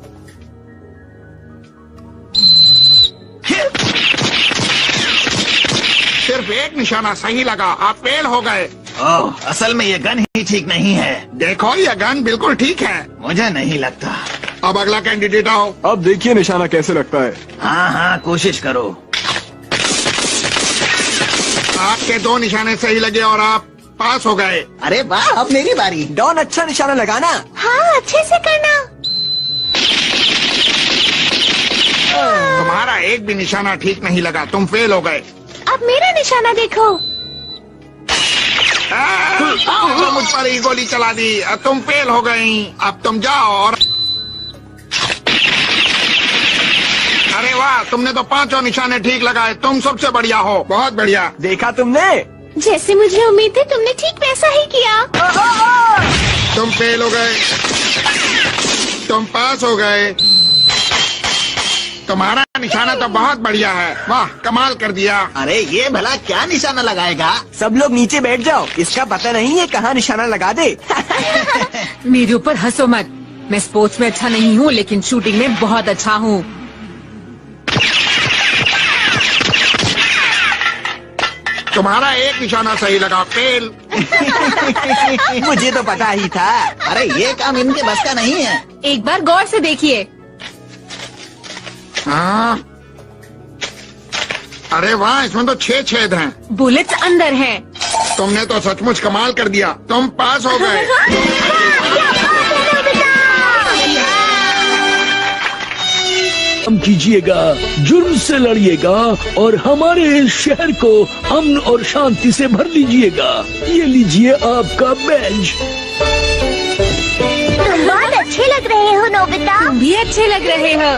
[SPEAKER 1] सिर्फ एक निशाना सही लगा, आप फेल हो गए।
[SPEAKER 12] ओह, असल में ये गन ही ठीक नहीं है।
[SPEAKER 1] देखो ये गन बिल्कुल ठीक है।
[SPEAKER 12] मुझे नहीं लगता।
[SPEAKER 1] अब अगला कैंडिडेट आओ।
[SPEAKER 2] अब देखिए निशाना कैसे लगता है।
[SPEAKER 12] हाँ हाँ, कोशिश करो।
[SPEAKER 1] आपके 2 निशाने सही लगे और आप पास हो गए।
[SPEAKER 12] अरे वाह, अब मेरी बारी।
[SPEAKER 5] डॉन अच्छा निशाना लगाना।
[SPEAKER 6] हाँ, अच्छे से करना।
[SPEAKER 1] तुम्हारा एक भी निशाना ठीक नहीं लगा, तुम फेल हो गए।
[SPEAKER 6] अब मेरा निशाना देखो।
[SPEAKER 1] तुमने मुझ पर ही गोली चला दी, तुम फेल हो गई। अब तुम जाओ और अरे वाह, तुमने तो 5 निशाने ठीक लगाए। तुम सबसे बढ़िया हो, बहुत बढ़िया।
[SPEAKER 5] देखा तुमने?
[SPEAKER 6] जैसे मुझे उम्मीद थी तुमने ठीक वैसा ही किया।
[SPEAKER 1] तुम फेल हो गए, तुम पास हो गए। तुम्हारा निशाना तो बहुत बढ़िया है, वाह कमाल कर दिया।
[SPEAKER 12] अरे ये भला क्या निशाना लगाएगा?
[SPEAKER 5] सब लोग नीचे बैठ जाओ, इसका पता नहीं है कहाँ निशाना लगा दे।
[SPEAKER 7] मेरे ऊपर हंसो मत। मैं स्पोर्ट्स में अच्छा नहीं हूँ, लेकिन शूटिंग में बहुत अच्छा हूँ।
[SPEAKER 1] तुम्हारा एक निशाना सही लगा, फेल।
[SPEAKER 12] मुझे तो पता ही था। अरे ये काम इनके बस का नहीं है।
[SPEAKER 7] एक बार गौर से देखिए।
[SPEAKER 1] हाँ। अरे वाह, इसमें तो 6 छेद हैं।
[SPEAKER 7] बुलेट्स अंदर हैं।
[SPEAKER 1] तुमने तो सचमुच कमाल कर दिया, तुम पास हो गए।
[SPEAKER 11] काम कीजिएगा, जुर्म से लड़िएगा और हमारे इस शहर को अमन और शांति से भर लीजिएगा। ये लीजिए आपका बैज।
[SPEAKER 6] तुम बहुत अच्छे लग रहे हो नोबिता।
[SPEAKER 7] तुम भी अच्छे लग रहे हो।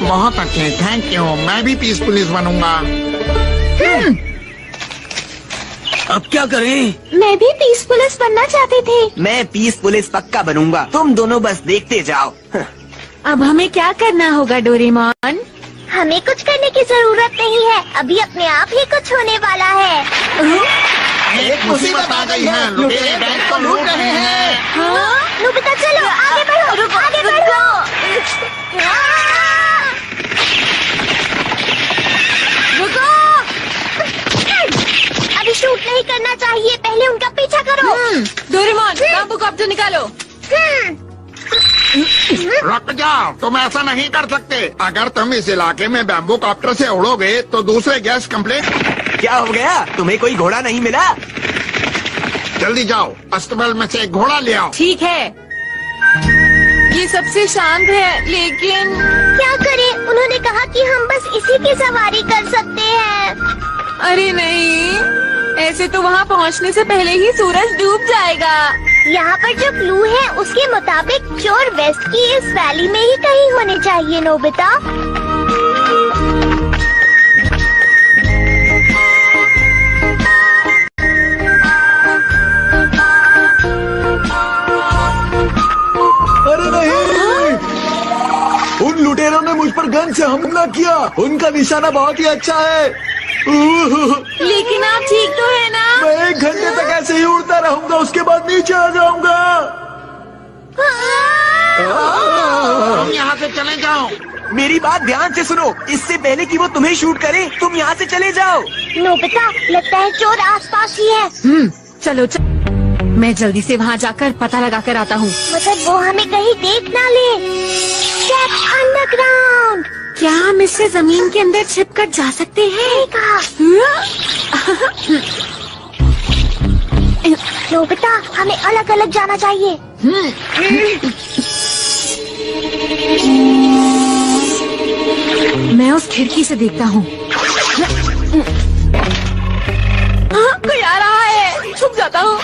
[SPEAKER 1] बहुत अच्छे, थैंक यू। मैं भी पीस पुलिस बनूंगा।
[SPEAKER 5] अब क्या करें?
[SPEAKER 6] मैं भी पीस पुलिस बनना चाहती थी।
[SPEAKER 5] मैं पीस पुलिस पक्का बनूंगा, तुम दोनों बस देखते जाओ।
[SPEAKER 7] अब हमें क्या करना होगा डोरेमोन?
[SPEAKER 6] हमें कुछ करने की जरूरत नहीं है, अभी अपने आप ही कुछ होने वाला है।
[SPEAKER 1] एक मुसीबत आ गई है, लुटेरे बैंक को लूट रहे हैं।
[SPEAKER 6] हाँ? नोबिता चलो आगे बढ़ो, आगे बढ़ो।
[SPEAKER 7] रुको!
[SPEAKER 6] अभी शूट नहीं करना चाहिए, पहले उनका पीछा करो।
[SPEAKER 7] डोरेमोन, बाम्बू कॉप्टर निकालो।
[SPEAKER 1] रुक जाओ, तुम ऐसा नहीं कर सकते। अगर तुम इस इलाके में बैम्बू कॉप्टर से उड़ोगे तो दूसरे गैस कंप्लेंट।
[SPEAKER 5] क्या हो गया? तुम्हें कोई घोड़ा नहीं मिला?
[SPEAKER 1] जल्दी जाओ, अस्तबल में से एक घोड़ा ले आओ।
[SPEAKER 7] ठीक है, ये सबसे शांत है, लेकिन
[SPEAKER 6] क्या करें? उन्होंने कहा कि हम बस इसी की सवारी कर सकते हैं।
[SPEAKER 7] अरे नहीं, ऐसे तो वहाँ पहुँचने से पहले ही सूरज डूब जाएगा।
[SPEAKER 6] यहाँ पर जो क्लू है उसके मुताबिक चोर वेस्ट की इस वैली में ही कहीं होने चाहिए नोबिता।
[SPEAKER 11] अरे नहीं, उन लुटेरों ने मुझ पर गन से हमला किया। उनका निशाना बहुत ही अच्छा है।
[SPEAKER 7] लेकिन आप ठीक तो है ना?
[SPEAKER 11] मैं 1 घंटे तक ऐसे ही उड़ता रहूंगा, उसके बाद नीचे आ जाऊंगा।
[SPEAKER 1] तुम यहाँ से चले जाओ।
[SPEAKER 5] मेरी बात ध्यान से सुनो, इससे पहले कि वो तुम्हें शूट करे तुम यहाँ से चले जाओ।
[SPEAKER 6] नोबिता, लगता है चोर आसपास ही है।
[SPEAKER 7] चलो मैं जल्दी से वहाँ जाकर पता लगा कर आता हूँ।
[SPEAKER 6] मतलब वो हमें कहीं देख ना ले। Check underground.
[SPEAKER 7] क्या हम इससे जमीन के अंदर छिप कर जा सकते हैं?
[SPEAKER 6] नोबिता, हमें अलग अलग जाना चाहिए।
[SPEAKER 7] मैं उस खिड़की से देखता हूँ। कोई आ रहा है, छुप जाता हूँ।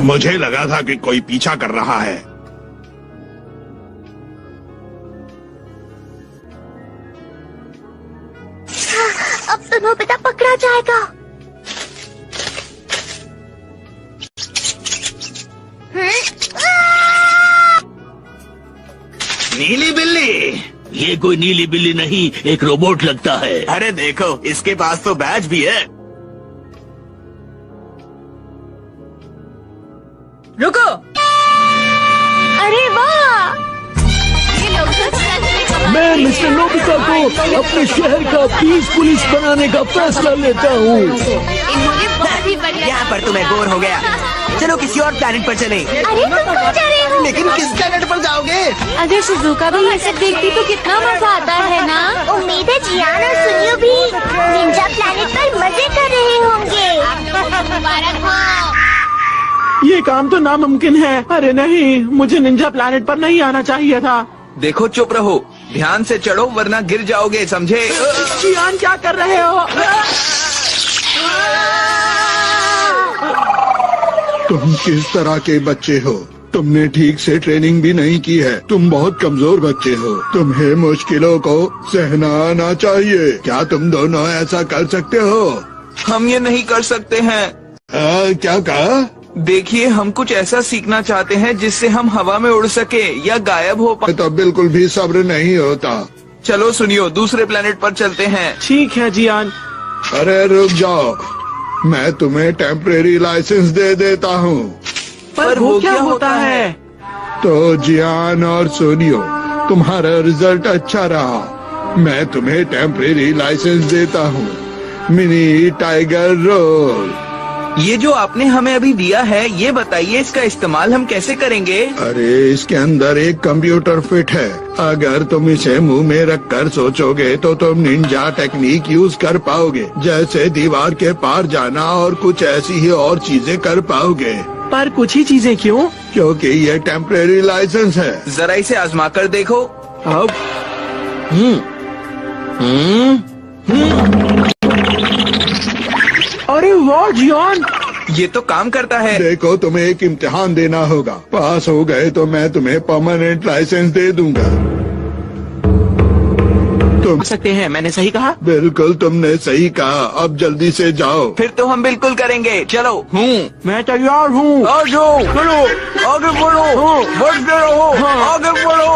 [SPEAKER 3] मुझे लगा था कि कोई पीछा कर रहा है।
[SPEAKER 6] अब तो नोबिता पकड़ा जाएगा।
[SPEAKER 1] नीली बिल्ली।
[SPEAKER 11] ये कोई नीली बिल्ली नहीं, एक रोबोट लगता है।
[SPEAKER 5] अरे देखो, इसके पास तो बैज भी है।
[SPEAKER 7] रुको। अरे वाह, ये लोग तो
[SPEAKER 11] मैं मिस्टर नोबिता को अपने शहर का पीस पुलिस बनाने का फैसला लेता हूँ।
[SPEAKER 7] इन्होंने बहुत ही बढ़िया।
[SPEAKER 5] यहाँ पर तो मैं बोर हो गया। चलो किसी और प्लैनेट पर चलें।
[SPEAKER 6] अरे तुम कहाँ जा रहे हो?
[SPEAKER 5] लेकिन किस प्लैनेट पर जाओगे?
[SPEAKER 7] अगर शिजुका भी ये सब देखती तो कितना मजा आता है ना?
[SPEAKER 6] उम्मीद है जियान और सुनियो भी निंजा प्लैनेट पर मजे कर रहे होंगे। मुबारक हो।
[SPEAKER 4] ये काम तो नामुमकिन है। अरे नहीं, मुझे निंजा प्लैनेट पर नहीं आना चाहिए था।
[SPEAKER 5] देखो चुप रहो, ध्यान से चढ़ो वरना गिर जाओगे, समझे?
[SPEAKER 4] जियान क्या कर रहे हो?
[SPEAKER 3] तुम किस तरह के बच्चे हो? तुमने ठीक से ट्रेनिंग भी नहीं की है। तुम बहुत कमजोर बच्चे हो। तुम्हें मुश्किलों को सहना आना चाहिए। क्या तुम दोनों ऐसा कर सकते हो?
[SPEAKER 5] हम ये नहीं कर सकते हैं।
[SPEAKER 3] क्या कहा?
[SPEAKER 5] देखिए, हम कुछ ऐसा सीखना चाहते हैं जिससे हम हवा में उड़ सके या गायब हो पाए।
[SPEAKER 3] तो बिल्कुल भी सब्र नहीं होता।
[SPEAKER 5] चलो सुनियो, दूसरे प्लेनेट पर चलते हैं।
[SPEAKER 4] ठीक है जियान।
[SPEAKER 3] अरे रुक जाओ, मैं तुम्हें टेम्परेरी लाइसेंस दे देता हूँ।
[SPEAKER 4] पर वो क्या होता है?
[SPEAKER 3] तो जियान और सोनियो, तुम्हारा रिजल्ट अच्छा रहा। मैं तुम्हें टेम्परेरी लाइसेंस देता हूँ। Mini tiger roll.
[SPEAKER 5] ये जो आपने हमें अभी दिया है, ये बताइए इसका इस्तेमाल हम कैसे करेंगे?
[SPEAKER 3] अरे इसके अंदर एक कंप्यूटर फिट है। अगर तुम इसे मुंह में रखकर सोचोगे तो तुम निंजा टेक्निक यूज कर पाओगे, जैसे दीवार के पार जाना और कुछ ऐसी ही और चीजें कर पाओगे।
[SPEAKER 4] पर कुछ ही चीजें क्यों?
[SPEAKER 3] क्योंकि ये टेम्परेरी लाइसेंस है।
[SPEAKER 5] जरा इसे आजमा कर देखो।
[SPEAKER 4] अब अरे वाह जियान,
[SPEAKER 5] ये तो काम करता है।
[SPEAKER 3] देखो, तुम्हें एक इम्तिहान देना होगा। पास हो गए तो मैं तुम्हें परमानेंट लाइसेंस दे दूंगा। तुम
[SPEAKER 4] सकते हैं, मैंने सही कहा?
[SPEAKER 3] बिल्कुल तुमने सही कहा। अब जल्दी से जाओ।
[SPEAKER 5] फिर तो हम बिल्कुल करेंगे। चलो।
[SPEAKER 4] मैं तैयार हूँ।
[SPEAKER 5] आ जाओ, चलो आगे बढ़ो, बढ़ते रहो, आगे बढ़ो,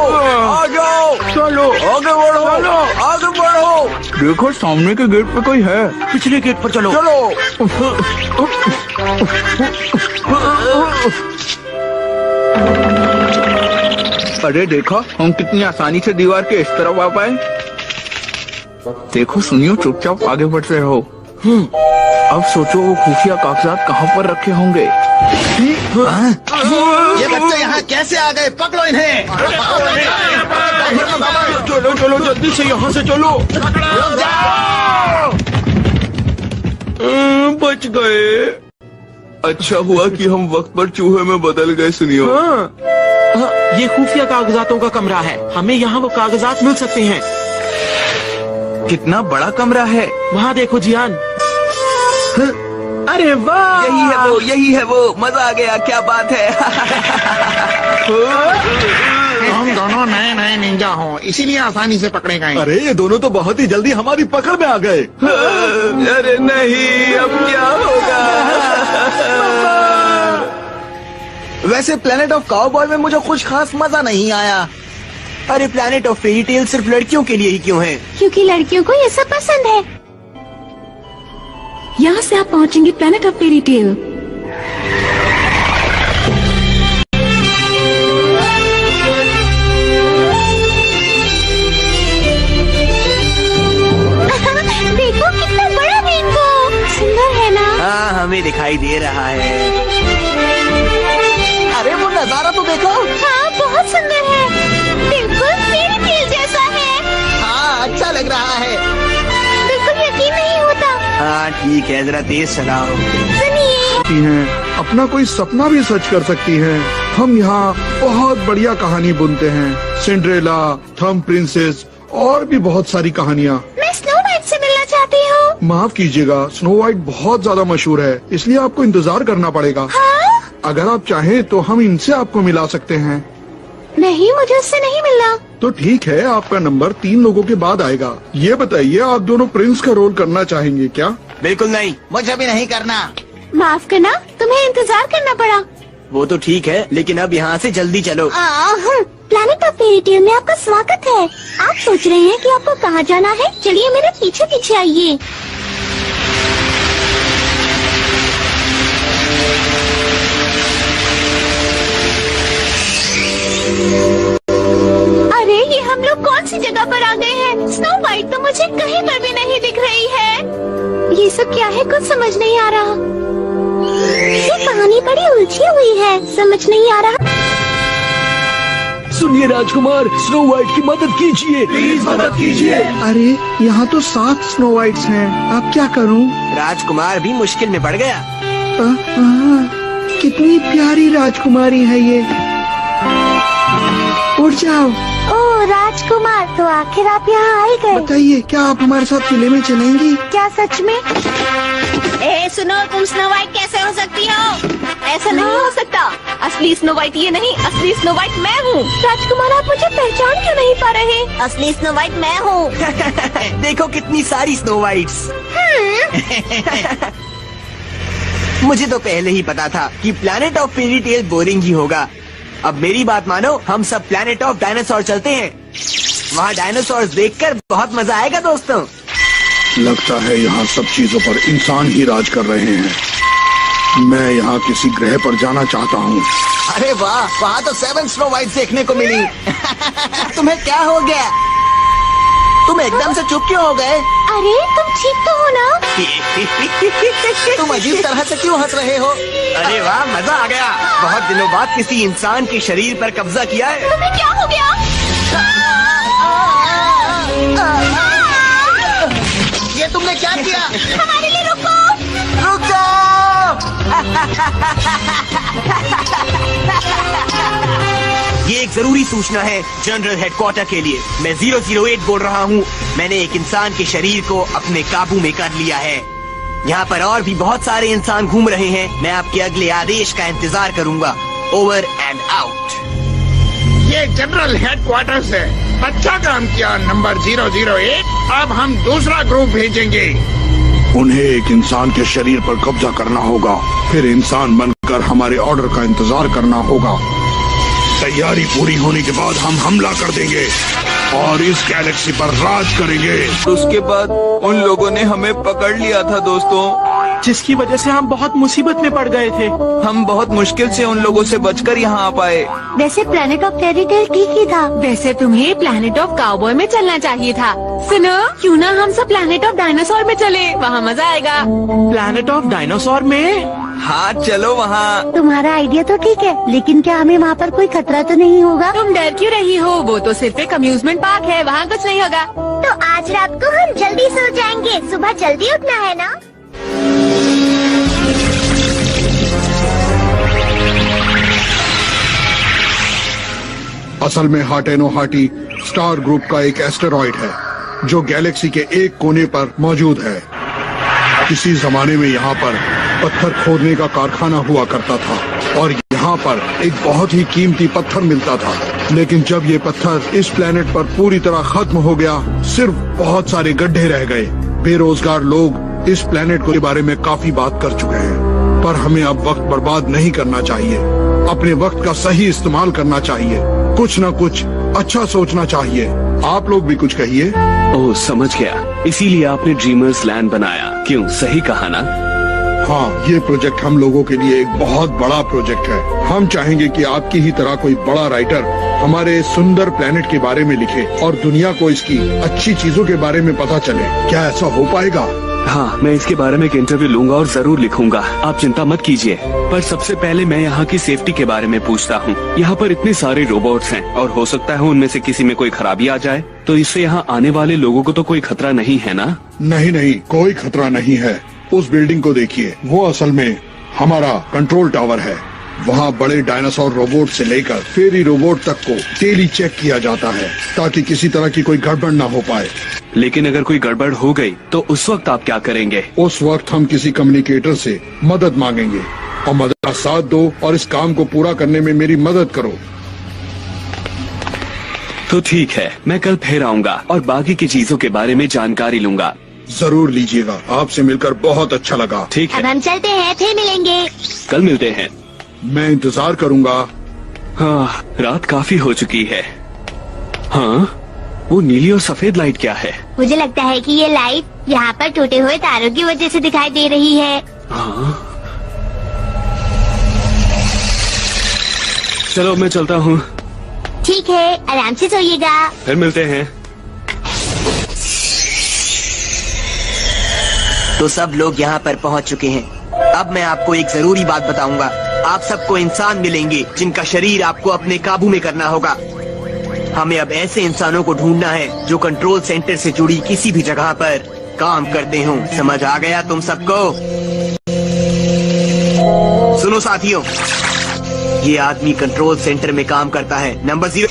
[SPEAKER 5] आ जाओ,
[SPEAKER 4] चलो
[SPEAKER 5] आगे बढ़ो, आगे बढ़ो। देखो सामने के गेट पे कोई है।
[SPEAKER 4] पिछले गेट पर चलो।
[SPEAKER 5] अरे देखा, हम कितनी आसानी से दीवार के इस तरफ आ पाए। देखो सुनियो, चुपचाप आगे बढ़ते रहो। अब सोचो वो खुफिया कागजात कहाँ पर रखे होंगे।
[SPEAKER 12] ये बच्चे यहाँ कैसे आ गए? पकड़ो इन्हें।
[SPEAKER 4] चलो चलो जल्दी से यहाँ से चलो।
[SPEAKER 5] बच गए। अच्छा हुआ कि हम वक्त पर चूहे में बदल गए। सुनियो,
[SPEAKER 4] ये खुफिया कागजातों का कमरा है। हमें यहाँ वो कागजात मिल सकते हैं।
[SPEAKER 5] कितना बड़ा कमरा है।
[SPEAKER 4] वहाँ देखो जियान। अरे वाह,
[SPEAKER 5] यही है वो, मजा आ गया, क्या बात है।
[SPEAKER 1] हम दोनों नए नए निंजा हो, इसीलिए आसानी से पकड़े गए।
[SPEAKER 2] अरे ये दोनों तो बहुत ही जल्दी हमारी पकड़ में आ गए।
[SPEAKER 5] अरे नहीं, अब क्या होगा?
[SPEAKER 12] वैसे प्लेनेट ऑफ काउबॉय में मुझे कुछ खास मजा नहीं आया। अरे प्लेनेट ऑफ फेरी टेल सिर्फ लड़कियों के लिए ही क्यों है?
[SPEAKER 9] क्योंकि लड़कियों को ये सब पसंद है। यहाँ से आप पहुँचेंगे प्लेनेट ऑफ फेरी टेल।
[SPEAKER 6] देखो कितना बड़ा रेनबो, सुंदर है ना?
[SPEAKER 12] हाँ, हमें दिखाई दे रहा है। अरे वो नजारा तो देखो।
[SPEAKER 6] हाँ, बहुत सुंदर है, बिल्कुल फेरी टेल जैसा है।
[SPEAKER 12] हाँ, अच्छा लग रहा है।
[SPEAKER 6] बिल्कुल यकीन नहीं होता।
[SPEAKER 12] हाँ ठीक है, जरा तेज चलाओ।
[SPEAKER 6] सुनिए,
[SPEAKER 2] हैं अपना कोई सपना भी सच कर सकती हैं। हम यहाँ बहुत बढ़िया कहानी बुनते हैं, सिंड्रेला, थंब प्रिंसेस और भी बहुत सारी कहानियाँ।
[SPEAKER 6] मैं स्नो वाइट से मिलना चाहती हूँ।
[SPEAKER 2] माफ कीजिएगा, स्नो वाइट बहुत ज्यादा मशहूर है, इसलिए आपको इंतजार करना पड़ेगा।
[SPEAKER 6] हाँ?
[SPEAKER 2] अगर आप चाहें तो हम इनसे आपको मिला सकते हैं।
[SPEAKER 6] नहीं, मुझे उससे नहीं मिलना।
[SPEAKER 2] तो ठीक है, आपका नंबर 3 लोगों के बाद आएगा। ये बताइए, आप दोनों प्रिंस का रोल करना चाहेंगे क्या?
[SPEAKER 12] बिल्कुल नहीं, मुझे भी नहीं करना।
[SPEAKER 6] माफ करना, तुम्हें इंतजार करना पड़ा।
[SPEAKER 12] वो तो ठीक है, लेकिन अब यहाँ से जल्दी चलो।
[SPEAKER 6] प्लैनेट ऑफ फेरी टेल में आपका स्वागत है। आप सोच रहे हैं कि आपको कहाँ जाना है? चलिए मेरे पीछे पीछे आइए। अरे ये हम लोग कौन सी जगह पर आ गए हैं? स्नो वाइट तो मुझे कहीं पर भी नहीं दिख रही है। ये सब क्या है, कुछ समझ नहीं आ रहा। ये कहानी बड़ी उलझी हुई है, समझ नहीं आ रहा।
[SPEAKER 11] सुनिए राजकुमार, स्नो वाइट की मदद कीजिए, प्लीज मदद कीजिए।
[SPEAKER 2] अरे यहाँ तो 7 स्नो वाइट्स हैं, अब क्या करूँ?
[SPEAKER 12] राजकुमार भी मुश्किल में पड़ गया।
[SPEAKER 2] कितनी प्यारी राजकुमारी है ये। उठ जाओ।
[SPEAKER 6] ओह राजकुमार, तो आखिर आप यहाँ आ ही गए।
[SPEAKER 2] बताइए, क्या आप हमारे साथ किले में चलेंगी?
[SPEAKER 6] क्या सच में? ए सुनो, तुम स्नो वाइट कैसे हो सकती हो?
[SPEAKER 7] ऐसा नहीं हो सकता। असली स्नो वाइट ये नहीं, असली स्नो वाइट मैं हूँ।
[SPEAKER 6] राजकुमार, आप मुझे पहचान क्यों नहीं पा रहे? असली स्नो वाइट मैं हूँ।
[SPEAKER 12] देखो कितनी सारी स्नो वाइट्स। मुझे तो पहले ही पता था कि planet of fairy tale boring ही होगा। अब मेरी बात मानो, हम सब प्लैनेट ऑफ डायनासोर चलते हैं। वहाँ डायनासोर देखकर बहुत मजा आएगा दोस्तों।
[SPEAKER 3] लगता है यहाँ सब चीजों पर इंसान ही राज कर रहे हैं। मैं यहाँ किसी ग्रह पर जाना चाहता हूँ।
[SPEAKER 12] अरे वाह, वहाँ तो 7 स्नो वाइट देखने को मिली। तुम्हें क्या हो गया? तुम एकदम से चुप क्यों हो गए?
[SPEAKER 6] अरे तुम ठीक तो हो ना?
[SPEAKER 12] तुम अजीब तरह से क्यों हंस रहे हो? अरे वाह, मजा आ गया। बहुत दिनों बाद किसी इंसान के शरीर पर कब्जा किया है।
[SPEAKER 6] तुम्हें क्या हो गया?
[SPEAKER 12] ये तुमने क्या किया?
[SPEAKER 6] हमारे लिए रुको।
[SPEAKER 12] रुक जाओ। ये एक जरूरी सूचना है जनरल हेडक्वार्टर के लिए। मैं 008 बोल रहा हूँ। मैंने एक इंसान के शरीर को अपने काबू में कर लिया है। यहाँ पर और भी बहुत सारे इंसान घूम रहे हैं। मैं आपके अगले आदेश का इंतजार करूँगा। Over and out.
[SPEAKER 1] ये जनरल हेडक्वार्टर है। अच्छा काम किया नंबर 008। अब हम दूसरा ग्रुप भेजेंगे।
[SPEAKER 3] उन्हें एक इंसान के शरीर पर कब्जा करना होगा, फिर इंसान बनकर हमारे ऑर्डर का इंतजार करना होगा। तैयारी पूरी होने के बाद हम हमला कर देंगे और इस गैलेक्सी पर राज करेंगे।
[SPEAKER 5] उसके बाद उन लोगों ने हमें पकड़ लिया था दोस्तों,
[SPEAKER 4] जिसकी वजह से हम बहुत मुसीबत में पड़ गए थे।
[SPEAKER 5] हम बहुत मुश्किल से उन लोगों से बचकर यहाँ आ पाए।
[SPEAKER 6] वैसे प्लैनेट ऑफ फेरी टेल ठीक ही था।
[SPEAKER 7] वैसे तुम्हें प्लैनेट ऑफ काउबॉय में चलना चाहिए था। सुनो, क्यों ना हम सब प्लैनेट ऑफ डायनासोर में चले, वहाँ मजा आएगा।
[SPEAKER 4] प्लैनेट ऑफ डायनासोर में?
[SPEAKER 5] हाँ चलो वहाँ।
[SPEAKER 6] तुम्हारा आइडिया तो ठीक है, लेकिन क्या हमें वहाँ पर कोई खतरा तो नहीं होगा?
[SPEAKER 7] तुम डर क्यों रही हो? वो तो सिर्फ एक अम्यूजमेंट पार्क है, वहाँ कुछ नहीं होगा।
[SPEAKER 6] तो आज रात को हम जल्दी सो जाएंगे, सुबह जल्दी उठना है ना?
[SPEAKER 2] असल में हाटेनो हाटी स्टार ग्रुप का एक एस्टेरॉइड है जो गैलेक्सी के एक कोने पर मौजूद है। किसी जमाने में यहाँ पर
[SPEAKER 3] पत्थर खोदने का कारखाना हुआ करता था और यहाँ पर एक बहुत ही कीमती पत्थर मिलता था। लेकिन जब ये पत्थर इस प्लेनेट पर पूरी तरह खत्म हो गया, सिर्फ बहुत सारे गड्ढे रह गए। बेरोजगार लोग इस प्लेनेट के बारे में काफी बात कर चुके हैं, पर हमें अब वक्त बर्बाद नहीं करना चाहिए। अपने वक्त का सही इस्तेमाल करना चाहिए, कुछ न कुछ अच्छा सोचना चाहिए। आप लोग भी कुछ कहिए।
[SPEAKER 10] ओह, समझ गया, इसीलिए आपने ड्रीमर्स लैंड बनाया। क्यों, सही कहा ना?
[SPEAKER 3] हाँ, ये प्रोजेक्ट हम लोगों के लिए एक बहुत बड़ा प्रोजेक्ट है। हम चाहेंगे कि आपकी ही तरह कोई बड़ा राइटर हमारे सुंदर प्लेनेट के बारे में लिखे और दुनिया को इसकी अच्छी चीजों के बारे में पता चले। क्या ऐसा हो पाएगा?
[SPEAKER 10] हाँ, मैं इसके बारे में एक इंटरव्यू लूंगा और जरूर लिखूंगा। आप चिंता मत कीजिए। पर सबसे पहले मैं यहाँ की सेफ्टी के बारे में पूछता हूँ। यहाँ पर इतने सारे रोबोट्स हैं और हो सकता है उनमें से किसी में कोई खराबी आ जाए, तो इससे यहाँ आने वाले लोगों को तो कोई खतरा नहीं है ना?
[SPEAKER 3] नहीं, कोई खतरा नहीं है। उस बिल्डिंग को देखिए, वो असल में हमारा कंट्रोल टावर है। वहाँ बड़े डायनासोर रोबोट से लेकर फेरी रोबोट तक को डेली चेक किया जाता है ताकि किसी तरह की कोई गड़बड़ न हो पाए।
[SPEAKER 10] लेकिन अगर कोई गड़बड़ हो गई तो उस वक्त आप क्या करेंगे?
[SPEAKER 3] उस वक्त हम किसी कम्युनिकेटर से मदद मांगेंगे और मदद का साथ दो और इस काम को पूरा करने में मेरी मदद करो।
[SPEAKER 10] तो ठीक है, मैं कल फिर आऊँगा और बाकी की चीजों के बारे में जानकारी लूंगा।
[SPEAKER 3] जरूर लीजिएगा, आपसे मिलकर बहुत अच्छा लगा।
[SPEAKER 10] ठीक है,
[SPEAKER 6] अब हम चलते हैं, फिर मिलेंगे।
[SPEAKER 10] कल मिलते हैं।
[SPEAKER 3] मैं इंतजार करूंगा।
[SPEAKER 10] हाँ, रात काफी हो चुकी है। हाँ, वो नीली और सफेद लाइट क्या है?
[SPEAKER 6] मुझे लगता है कि ये लाइट यहाँ पर टूटे हुए तारों की वजह से दिखाई दे रही है।
[SPEAKER 10] हाँ, चलो मैं चलता हूँ।
[SPEAKER 6] ठीक है, आराम से सोइएगा।
[SPEAKER 10] फिर मिलते हैं।
[SPEAKER 12] तो सब लोग यहाँ पर पहुँच चुके हैं। अब मैं आपको एक जरूरी बात बताऊंगा। आप सबको इंसान मिलेंगे जिनका शरीर आपको अपने काबू में करना होगा। हमें अब ऐसे इंसानों को ढूंढना है जो कंट्रोल सेंटर से जुड़ी किसी भी जगह पर काम करते हों। समझ आ गया तुम सबको? सुनो साथियों, ये आदमी कंट्रोल सेंटर में काम करता है। नंबर 0।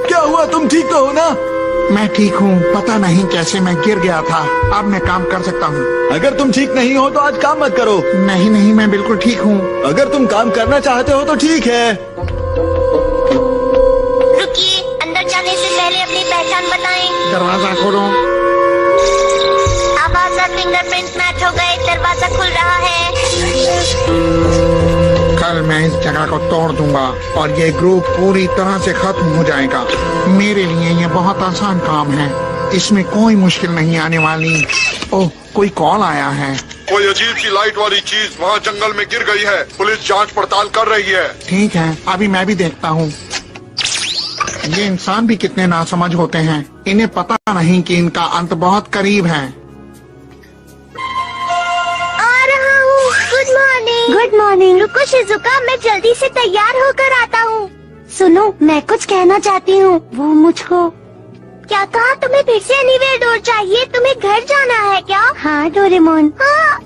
[SPEAKER 5] क्या हुआ, तुम ठीक तो हो ना?
[SPEAKER 1] मैं ठीक हूँ, पता नहीं कैसे मैं गिर गया था। अब मैं काम कर सकता हूँ।
[SPEAKER 5] अगर तुम ठीक नहीं हो तो आज काम मत करो।
[SPEAKER 1] नहीं, मैं बिल्कुल ठीक हूँ।
[SPEAKER 5] अगर तुम काम करना चाहते हो तो ठीक है।
[SPEAKER 6] रुकिए, अंदर जाने से पहले अपनी पहचान बताएं।
[SPEAKER 1] दरवाजा खोलो।
[SPEAKER 6] आवाज और फिंगरप्रिंट मैच हो गए, दरवाजा खुल रहा है।
[SPEAKER 1] कल मैं इस जगह को तोड़ दूंगा और ये ग्रुप पूरी तरह से खत्म हो जाएगा। मेरे लिए ये बहुत आसान काम है, इसमें कोई मुश्किल नहीं आने वाली। ओह, कोई कॉल आया है।
[SPEAKER 3] कोई अजीब सी लाइट वाली चीज वहाँ जंगल में गिर गई है। पुलिस जांच पड़ताल कर रही है।
[SPEAKER 1] ठीक है, अभी मैं भी देखता हूँ। ये इंसान भी कितने नासमझ होते हैं, इन्हें पता नहीं कि इनका अंत बहुत करीब है।
[SPEAKER 6] Good morning. रुको शिजुका, मैं जल्दी से तैयार होकर आता हूँ। सुनो, मैं कुछ कहना चाहती हूँ। वो मुझको क्या कहा? तुम्हें फिर से एनीवेयर डोर चाहिए? तुम्हें घर जाना है क्या? हाँ डोरेमोन। हाँ,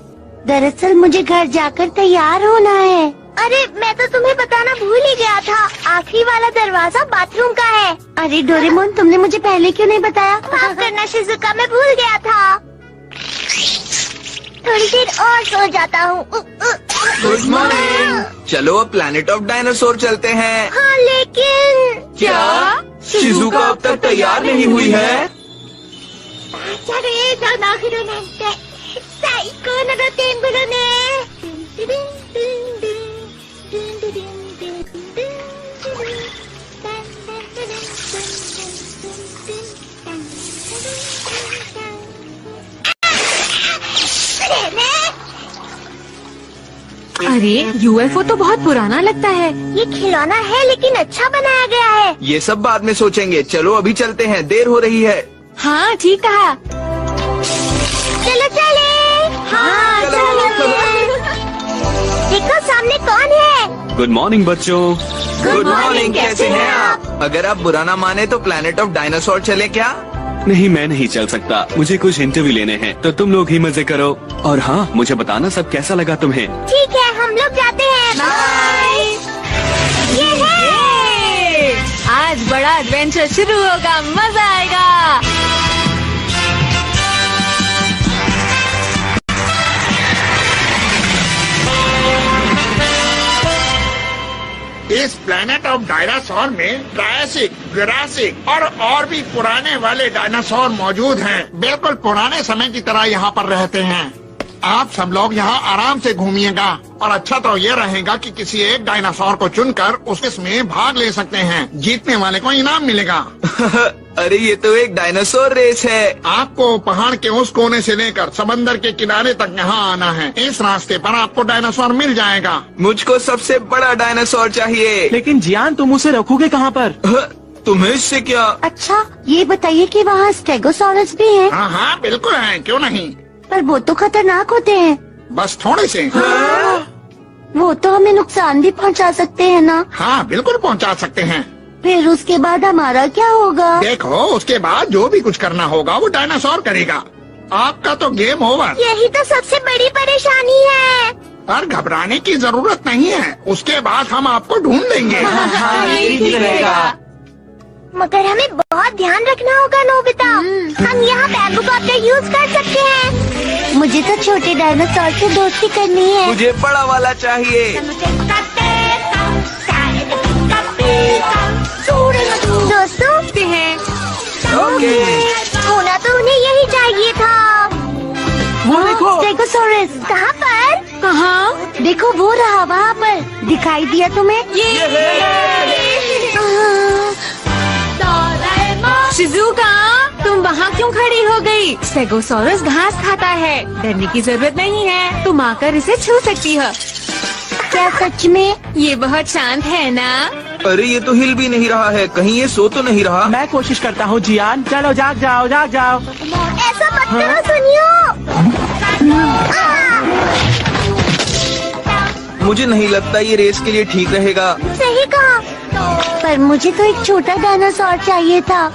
[SPEAKER 6] दरअसल मुझे घर जाकर तैयार होना है। अरे मैं तो तुम्हें बताना भूल ही गया था, आखिरी वाला दरवाजा बाथरूम का है। अरे डोरेमोन, तुमने मुझे पहले क्यों नहीं बताया? माफ करना शिजुका, मैं भूल गया था। थोड़ी देर और सो जाता हूँ।
[SPEAKER 5] Good morning. चलो अब प्लैनेट ऑफ डायनासोर चलते हैं।
[SPEAKER 6] हाँ, लेकिन
[SPEAKER 5] क्या शिजुका अब तक तैयार नहीं हुई है?
[SPEAKER 7] अरे यूएफओ तो बहुत पुराना लगता है।
[SPEAKER 6] ये खिलौना है लेकिन अच्छा बनाया गया है।
[SPEAKER 5] ये सब बाद में सोचेंगे, चलो अभी चलते हैं, देर हो रही है।
[SPEAKER 7] हाँ ठीक कहा।
[SPEAKER 6] चलो चले। हाँ चलो। देखो सामने कौन है?
[SPEAKER 10] गुड मॉर्निंग बच्चों।
[SPEAKER 5] गुड मॉर्निंग, कैसे हैं आप? अगर आप बुरा ना माने तो प्लैनेट ऑफ डायनासोर चले क्या?
[SPEAKER 10] नहीं, मैं नहीं चल सकता, मुझे कुछ इंटरव्यू लेने हैं, तो तुम लोग ही मजे करो। और हाँ, मुझे बताना सब कैसा लगा तुम्हें।
[SPEAKER 6] ठीक है, हम लोग जाते हैं। बाय।
[SPEAKER 7] आज बड़ा एडवेंचर शुरू होगा, मजा आएगा।
[SPEAKER 1] इस प्लेनेट ऑफ डायनासोर में ट्रायसिक, जुरासिक और भी पुराने वाले डायनासोर मौजूद हैं। बिल्कुल पुराने समय की तरह यहाँ पर रहते हैं। आप सब लोग यहाँ आराम से घूमिएगा और अच्छा तो ये रहेगा कि किसी एक डायनासोर को चुनकर उसमें भाग ले सकते हैं। जीतने वाले को इनाम मिलेगा।
[SPEAKER 5] अरे ये तो एक डायनासोर रेस है।
[SPEAKER 1] आपको पहाड़ के उस कोने से लेकर समंदर के किनारे तक यहाँ आना है। इस रास्ते पर आपको डायनासोर मिल जाएगा।
[SPEAKER 5] मुझको सबसे बड़ा डायनासोर चाहिए।
[SPEAKER 4] लेकिन जियान, तुम उसे रखोगे कहाँ पर?
[SPEAKER 5] तुम्हें इससे क्या?
[SPEAKER 6] अच्छा, ये बताइए कि वहाँ स्टेगोसॉरस भी है?
[SPEAKER 1] हाँ हाँ बिल्कुल है, क्यों नहीं।
[SPEAKER 6] पर वो तो खतरनाक होते हैं।
[SPEAKER 1] बस थोड़े से।
[SPEAKER 6] वो तो हमें नुकसान भी पहुंचा सकते हैं ना?
[SPEAKER 1] हाँ बिल्कुल पहुंचा सकते हैं।
[SPEAKER 6] फिर उसके बाद हमारा क्या होगा?
[SPEAKER 1] देखो, उसके बाद जो भी कुछ करना होगा वो डायनासोर करेगा। आपका तो गेम ओवर।
[SPEAKER 6] यही तो सबसे बड़ी परेशानी है।
[SPEAKER 1] पर घबराने की जरूरत नहीं है, उसके बाद हम आपको ढूंढ लेंगे।
[SPEAKER 6] मगर हमें बहुत ध्यान रखना होगा नोबिता। हम यहाँ बैम्बू कॉप्टर यूज कर सकते हैं। मुझे तो छोटे डायनासोर से दोस्ती करनी है।
[SPEAKER 5] मुझे बड़ा वाला चाहिए।
[SPEAKER 6] दोस्तों
[SPEAKER 7] हैं।
[SPEAKER 5] ओके।
[SPEAKER 6] होना तो उन्हें यही चाहिए था।
[SPEAKER 4] वो देखो।
[SPEAKER 6] स्टेगोसॉरस कहाँ पर?
[SPEAKER 7] कहाँ?
[SPEAKER 6] देखो वो रहा वहाँ पर। दिखाई दिया तुम्हें?
[SPEAKER 7] शिजुका, तुम वहाँ क्यों खड़ी हो गई? स्टेगोसॉरस घास खाता है, डरने की जरूरत नहीं है। तुम आकर इसे छू सकती हो।
[SPEAKER 6] क्या सच में?
[SPEAKER 7] ये बहुत शांत है ना?
[SPEAKER 5] अरे ये तो हिल भी नहीं रहा है, कहीं ये सो तो नहीं रहा?
[SPEAKER 4] मैं कोशिश करता हूँ जियान, चलो जाग जाओ जाग जाओ।
[SPEAKER 6] ऐसा मत करो सुनियो।
[SPEAKER 5] मुझे नहीं लगता ये रेस के लिए ठीक रहेगा।
[SPEAKER 6] सही कहा, पर मुझे तो एक छोटा डायनासोर चाहिए था।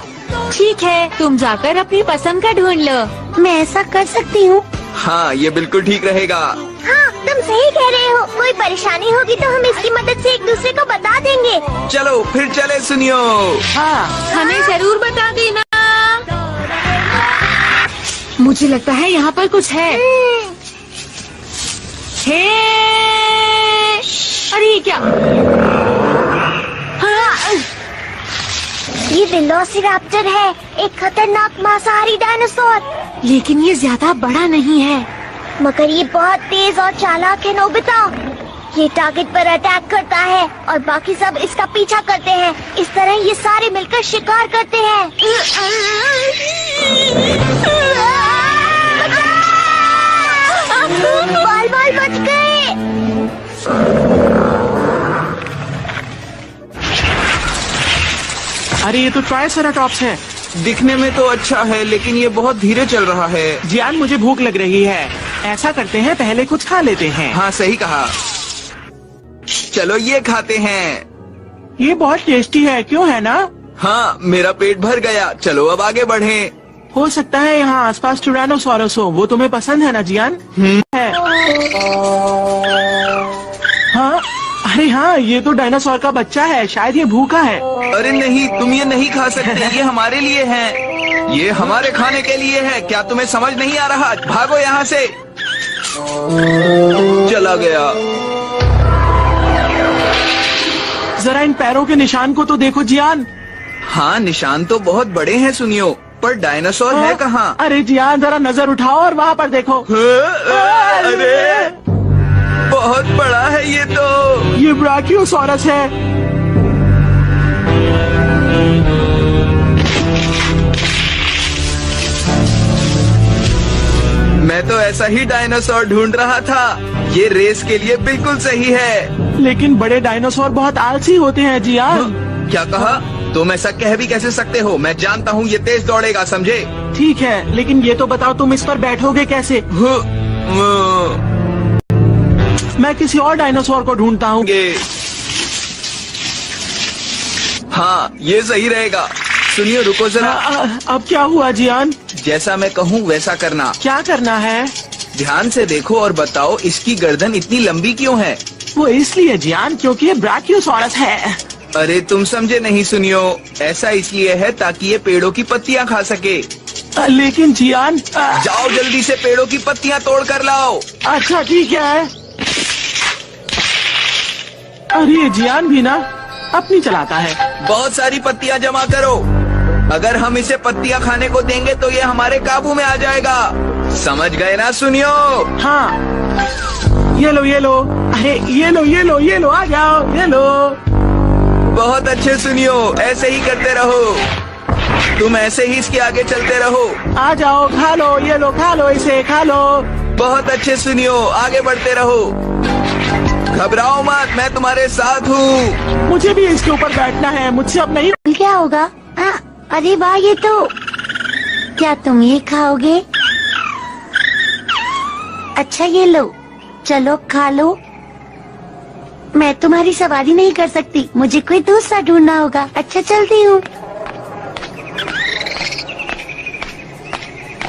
[SPEAKER 7] ठीक है, तुम जाकर अपनी पसंद का ढूंढ लो।
[SPEAKER 6] मैं ऐसा कर सकती हूँ।
[SPEAKER 5] हाँ ये बिल्कुल ठीक रहेगा।
[SPEAKER 6] हाँ तुम सही कह रहे हो। कोई परेशानी होगी तो हम इसकी मदद से एक दूसरे को बता देंगे।
[SPEAKER 5] चलो फिर चले सुनियो।
[SPEAKER 7] हाँ, हमें जरूर बता देना। मुझे लगता है यहाँ पर कुछ है। हे, अरे ये क्या?
[SPEAKER 6] हाँ, ये वेलोसिराप्टर है, एक खतरनाक मांसाहारी डायनासोर।
[SPEAKER 7] लेकिन ये ज्यादा बड़ा नहीं है।
[SPEAKER 6] मगर ये बहुत तेज और चालाक है नोबिता। ये टारगेट पर अटैक करता है और बाकी सब इसका पीछा करते हैं। इस तरह ये सारे मिलकर शिकार करते हैं। बाल बाल बच गए।
[SPEAKER 4] अरे ये तो ट्राइसेराटॉप्स है।
[SPEAKER 5] दिखने में तो अच्छा है लेकिन ये बहुत धीरे चल रहा है।
[SPEAKER 4] जियान, मुझे भूख लग रही है। ऐसा करते हैं, पहले कुछ खा लेते हैं।
[SPEAKER 5] हाँ सही कहा। चलो ये खाते हैं।
[SPEAKER 4] ये बहुत टेस्टी है, क्यों है ना?
[SPEAKER 5] हाँ मेरा पेट भर गया। चलो अब आगे बढ़ें।
[SPEAKER 4] हो सकता है यहाँ आसपास टायरानोसॉरस हो। वो तुम्हें पसंद है ना जियान? है। हाँ, अरे हाँ, ये तो डायनासोर का बच्चा है। शायद ये भूखा है।
[SPEAKER 5] अरे नहीं, तुम ये नहीं खा सकते। ये हमारे लिए है। ये हमारे खाने के लिए है। क्या तुम्हें समझ नहीं आ रहा? भागो यहाँ से। चला गया।
[SPEAKER 4] जरा इन पैरों के निशान को तो देखो जियान।
[SPEAKER 5] हाँ निशान तो बहुत बड़े हैं सुनियो, पर डायनासोर है कहाँ?
[SPEAKER 4] अरे जियान, जरा नजर उठाओ और वहाँ पर देखो।
[SPEAKER 5] अरे बहुत बड़ा है ये तो।
[SPEAKER 4] ये ब्राकियोसॉरस है।
[SPEAKER 5] मैं तो ऐसा ही डायनासोर ढूंढ रहा था। ये रेस के लिए बिल्कुल सही है।
[SPEAKER 4] लेकिन बड़े डायनासोर बहुत आलसी होते हैं जियान।
[SPEAKER 5] क्या कहा? तुम ऐसा कह भी कैसे सकते हो? मैं जानता हूँ ये तेज दौड़ेगा, समझे?
[SPEAKER 4] ठीक है, लेकिन ये तो बताओ तुम इस पर बैठोगे कैसे? मैं किसी और डायनासोर को ढूंढता हूँ।
[SPEAKER 5] हाँ ये सही रहेगा। सुनिए रुको जरा।
[SPEAKER 4] अब क्या हुआ जियान?
[SPEAKER 5] जैसा मैं कहूँ वैसा करना।
[SPEAKER 4] क्या करना है?
[SPEAKER 5] ध्यान से देखो और बताओ इसकी गर्दन इतनी लंबी क्यों है?
[SPEAKER 4] वो इसलिए जियान क्योंकि ये ब्राकियोसॉरस है।
[SPEAKER 5] अरे तुम समझे नहीं सुनियो, ऐसा इसलिए है ताकि ये पेड़ों की पत्तियाँ खा सके।
[SPEAKER 4] लेकिन जियान
[SPEAKER 5] जाओ जल्दी से पेड़ों की पत्तियाँ तोड़ कर लाओ।
[SPEAKER 4] अच्छा ठीक है। अरे ये जियान भी ना अपनी चलाता है।
[SPEAKER 5] बहुत सारी पत्तियाँ जमा करो। अगर हम इसे पत्तियाँ खाने को देंगे तो ये हमारे काबू में आ जाएगा। समझ गए ना सुनियो?
[SPEAKER 4] हाँ। ये लो ये लो। अरे ये लो ये लो ये लो, आ जाओ ये लो।
[SPEAKER 5] बहुत अच्छे सुनियो, ऐसे ही करते रहो। तुम ऐसे ही इसके आगे चलते रहो।
[SPEAKER 4] आ जाओ, खा लो, ये लो, खा लो, इसे खा लो।
[SPEAKER 5] बहुत अच्छे सुनियो, आगे बढ़ते रहो। घबराओ मत, मैं तुम्हारे साथ हूँ।
[SPEAKER 4] मुझे भी इसके ऊपर बैठना है, मुझसे अब नहीं।
[SPEAKER 6] क्या होगा? अरे वाह, ये तो, क्या तुम ये खाओगे? अच्छा ये लो, चलो खा लो। मैं तुम्हारी सवारी नहीं कर सकती, मुझे कोई दूसरा ढूंढना होगा। अच्छा चलती हूँ।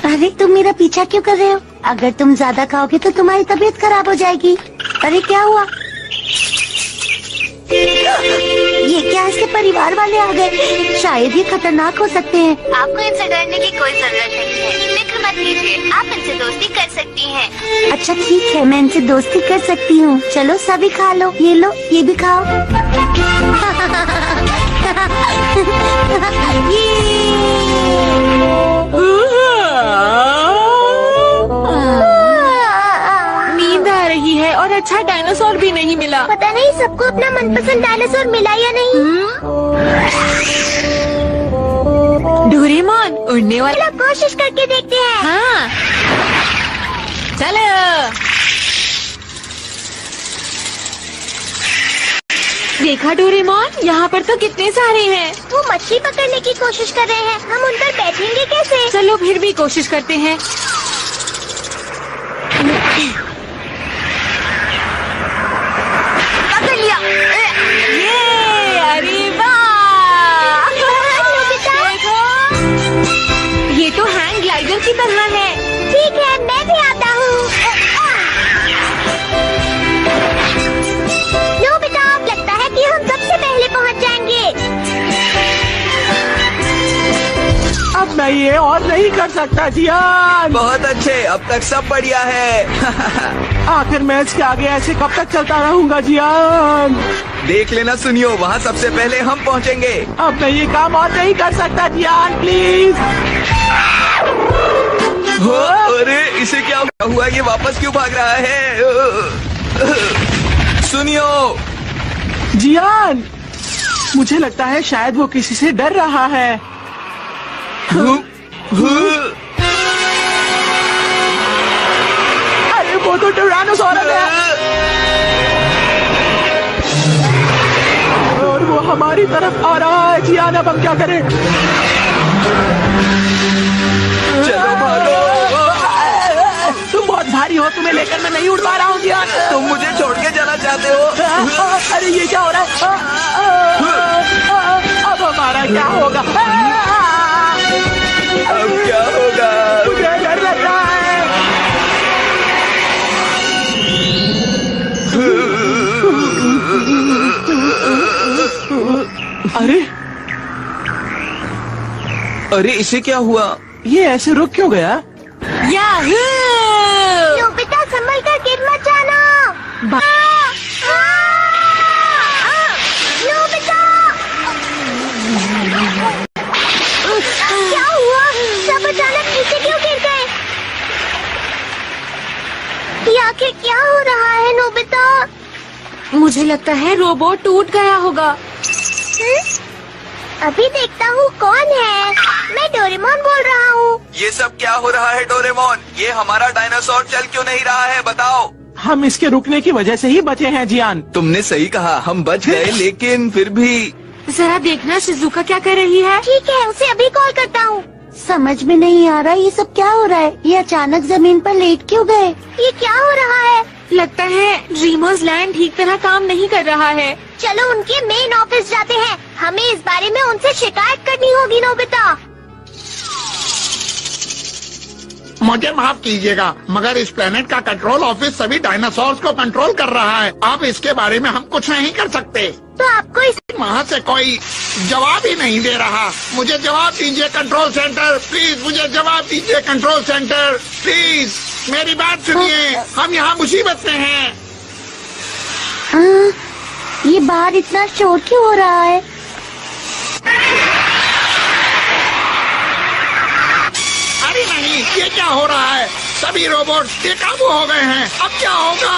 [SPEAKER 6] अरे तुम मेरा पीछा क्यों कर रहे हो? अगर तुम ज्यादा खाओगे तो तुम्हारी तबीयत खराब हो जाएगी। अरे क्या हुआ? ये क्या, इसके परिवार वाले आ गए? शायद ये खतरनाक हो सकते हैं।
[SPEAKER 8] आपको इनसे डरने की कोई जरूरत नहीं है, फिक्र मत कीजिए, आप इनसे दोस्ती कर सकती हैं।
[SPEAKER 6] अच्छा ठीक है, मैं इनसे दोस्ती कर सकती हूँ। चलो सभी खा लो, ये लो, ये भी खाओ।
[SPEAKER 7] नींद आ रही है और अच्छा डायनासोर भी नहीं मिला।
[SPEAKER 6] पता नहीं सबको अपना मनपसंद डायनासोर मिला या नहीं।
[SPEAKER 7] डोरेमोन उड़ने वाला,
[SPEAKER 6] चलो कोशिश करके देखते हैं।
[SPEAKER 7] हाँ चलो। देखा डोरेमोन, यहाँ पर तो कितने सारे हैं।
[SPEAKER 6] वो मछली पकड़ने की कोशिश कर रहे हैं, हम उन पर बैठेंगे कैसे?
[SPEAKER 7] चलो फिर भी कोशिश करते हैं।
[SPEAKER 8] पकड़ लिया।
[SPEAKER 7] ये अरे वाह, देखो ये तो हैंग ग्लाइडर की तरह है।
[SPEAKER 6] ठीक है, मैं भी आता हूँ। नोबिता, लगता है कि हम सबसे पहले पहुँच जाएंगे।
[SPEAKER 4] अब मैं ये और नहीं कर सकता जियान।
[SPEAKER 5] बहुत अच्छे, अब तक सब बढ़िया है।
[SPEAKER 4] आखिर मैं इसके आगे ऐसे कब तक चलता रहूंगा जियान?
[SPEAKER 5] देख लेना सुनियो, वहाँ सबसे पहले हम पहुँचेंगे।
[SPEAKER 4] अब मैं ये काम और नहीं कर सकता जियान, प्लीज।
[SPEAKER 5] अरे इसे क्या हुआ? ये वापस क्यों भाग रहा है? सुनियो
[SPEAKER 4] जियान, मुझे लगता है शायद वो किसी से डर रहा है। अरे वो तो टायरानोसॉरस है और वो हमारी तरफ आ रहा है। जियान, अब हम क्या करें?
[SPEAKER 5] चलो भागो।
[SPEAKER 4] तुम बहुत भारी हो, तुम्हें लेकर मैं नहीं उड़ पा रहा हूँ जियान।
[SPEAKER 5] तुम मुझे छोड़ के जाना चाहते हो?
[SPEAKER 4] अरे ये क्या हो रहा है? अब हमारा क्या होगा?
[SPEAKER 5] अब क्या होगा?
[SPEAKER 4] मुझे डर लग रहा है।
[SPEAKER 5] अरे इसे क्या हुआ?
[SPEAKER 4] ये ऐसे रुक क्यों गया?
[SPEAKER 7] याहू!
[SPEAKER 6] नोबिता, संभल कर गिर मत जाना। नोबिता! क्या हुआ? सब अचानक नीचे क्यों गिर गए? ये आखिर क्या हो रहा है नोबिता?
[SPEAKER 7] मुझे लगता है रोबोट टूट गया होगा।
[SPEAKER 6] अभी देखता हूँ कौन है। मैं डोरेमोन बोल रहा हूँ।
[SPEAKER 5] ये सब क्या हो रहा है डोरेमोन? ये हमारा डायनासोर चल क्यों नहीं रहा है, बताओ।
[SPEAKER 4] हम इसके रुकने की वजह से ही बचे हैं जियान।
[SPEAKER 5] तुमने सही कहा, हम बच गए, लेकिन फिर भी।
[SPEAKER 7] जरा देखना शिजुका क्या कर रही है।
[SPEAKER 6] ठीक है, उसे अभी कॉल करता हूँ। समझ में नहीं आ रहा ये सब क्या हो रहा है। ये अचानक जमीन पर लेट क्यों गए? ये क्या हो रहा है?
[SPEAKER 7] लगता है ड्रीमर्स लैंड ठीक तरह काम नहीं कर रहा है।
[SPEAKER 6] चलो उनके मेन ऑफिस जाते हैं। हमें इस बारे में उनसे शिकायत करनी होगी नोबिता।
[SPEAKER 1] मुझे माफ कीजिएगा, मगर इस प्लेनेट का कंट्रोल ऑफिस सभी डायनासोर्स को कंट्रोल कर रहा है। अब इसके बारे में हम कुछ नहीं कर सकते।
[SPEAKER 6] तो आपको इस
[SPEAKER 1] वहाँ से कोई जवाब ही नहीं दे रहा। मुझे जवाब दीजिए कंट्रोल सेंटर, प्लीज मुझे जवाब दीजिए कंट्रोल सेंटर, प्लीज मेरी बात सुनिए। हम यहाँ मुसीबत में हैं।
[SPEAKER 6] ये बाहर इतना शोर क्यों हो रहा है?
[SPEAKER 1] अरे नहीं, ये क्या हो रहा है? सभी रोबोट बेकाबू हो गए हैं। अब क्या होगा?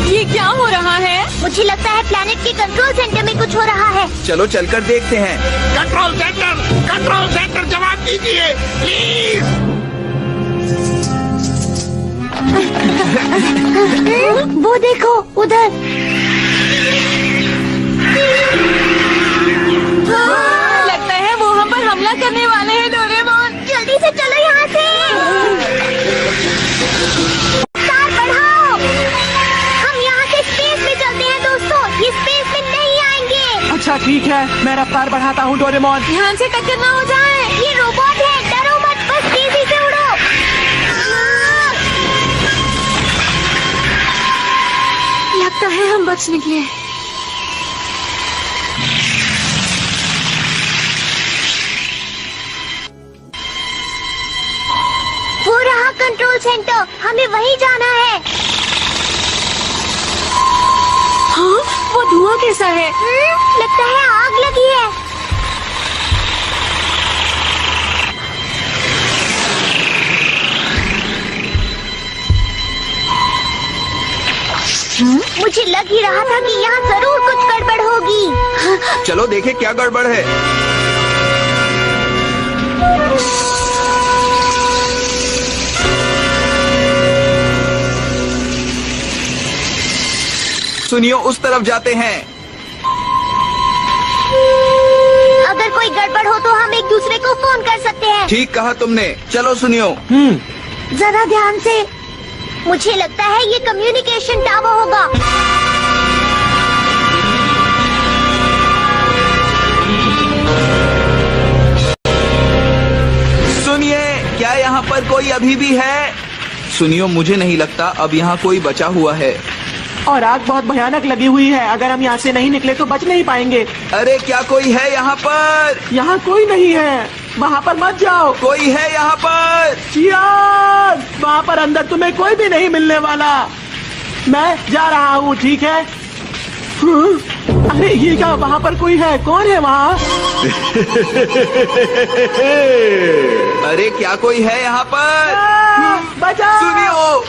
[SPEAKER 7] ये क्या हो रहा है?
[SPEAKER 6] मुझे लगता है प्लैनेट के कंट्रोल सेंटर में कुछ हो रहा है।
[SPEAKER 5] चलो चलकर देखते हैं।
[SPEAKER 1] कंट्रोल सेंटर जवाब दीजिए प्लीज।
[SPEAKER 6] वो देखो उधर।
[SPEAKER 7] लगता है वो हम पर हमला करने वाले हैं डोरेमोन।
[SPEAKER 6] जल्दी से चलो यहाँ से। तार बढ़ाओ। हम यहाँ से स्पेस में चलते हैं दोस्तों। ये स्पेस में नहीं आएंगे।
[SPEAKER 4] अच्छा ठीक है, मैं रफ्तार बढ़ाता हूँ डोरेमोन।
[SPEAKER 7] ध्यान से टक्कर ना हो जाए।
[SPEAKER 6] ये रोबोट है, डरो मत, बस तेजी से उड़ो।
[SPEAKER 7] लगता है हम बच निकले।
[SPEAKER 6] वो रहा कंट्रोल सेंटर, हमें वहीं जाना है।
[SPEAKER 7] हाँ, वो धुआं कैसा है?
[SPEAKER 6] लगता है आग लगी है। मुझे लग ही रहा था कि यहाँ जरूर कुछ गड़बड़ होगी।
[SPEAKER 5] चलो देखे क्या गड़बड़ है। सुनियो, उस तरफ जाते हैं।
[SPEAKER 6] अगर कोई गड़बड़ हो तो हम एक दूसरे को फोन कर सकते हैं।
[SPEAKER 5] ठीक कहा तुमने। चलो सुनियो।
[SPEAKER 6] जरा ध्यान से। मुझे लगता है ये कम्युनिकेशन टावर होगा।
[SPEAKER 5] सुनिए, क्या यहाँ पर कोई अभी भी है? सुनियो, मुझे नहीं लगता अब यहाँ कोई बचा हुआ है।
[SPEAKER 4] और आग बहुत भयानक लगी हुई है। अगर हम यहाँ से नहीं निकले तो बच नहीं पाएंगे।
[SPEAKER 5] अरे क्या कोई है यहाँ पर?
[SPEAKER 4] यहाँ कोई नहीं है। वहाँ पर मत जाओ।
[SPEAKER 5] कोई है यहाँ पर?
[SPEAKER 4] चियान, वहाँ पर अंदर तुम्हें कोई भी नहीं मिलने वाला। मैं जा रहा हूँ, ठीक है? अरे ये क्या, वहाँ पर कोई है? कौन है वहाँ?
[SPEAKER 5] अरे क्या कोई है यहाँ पर?
[SPEAKER 4] बचाओ!
[SPEAKER 5] सुनियो,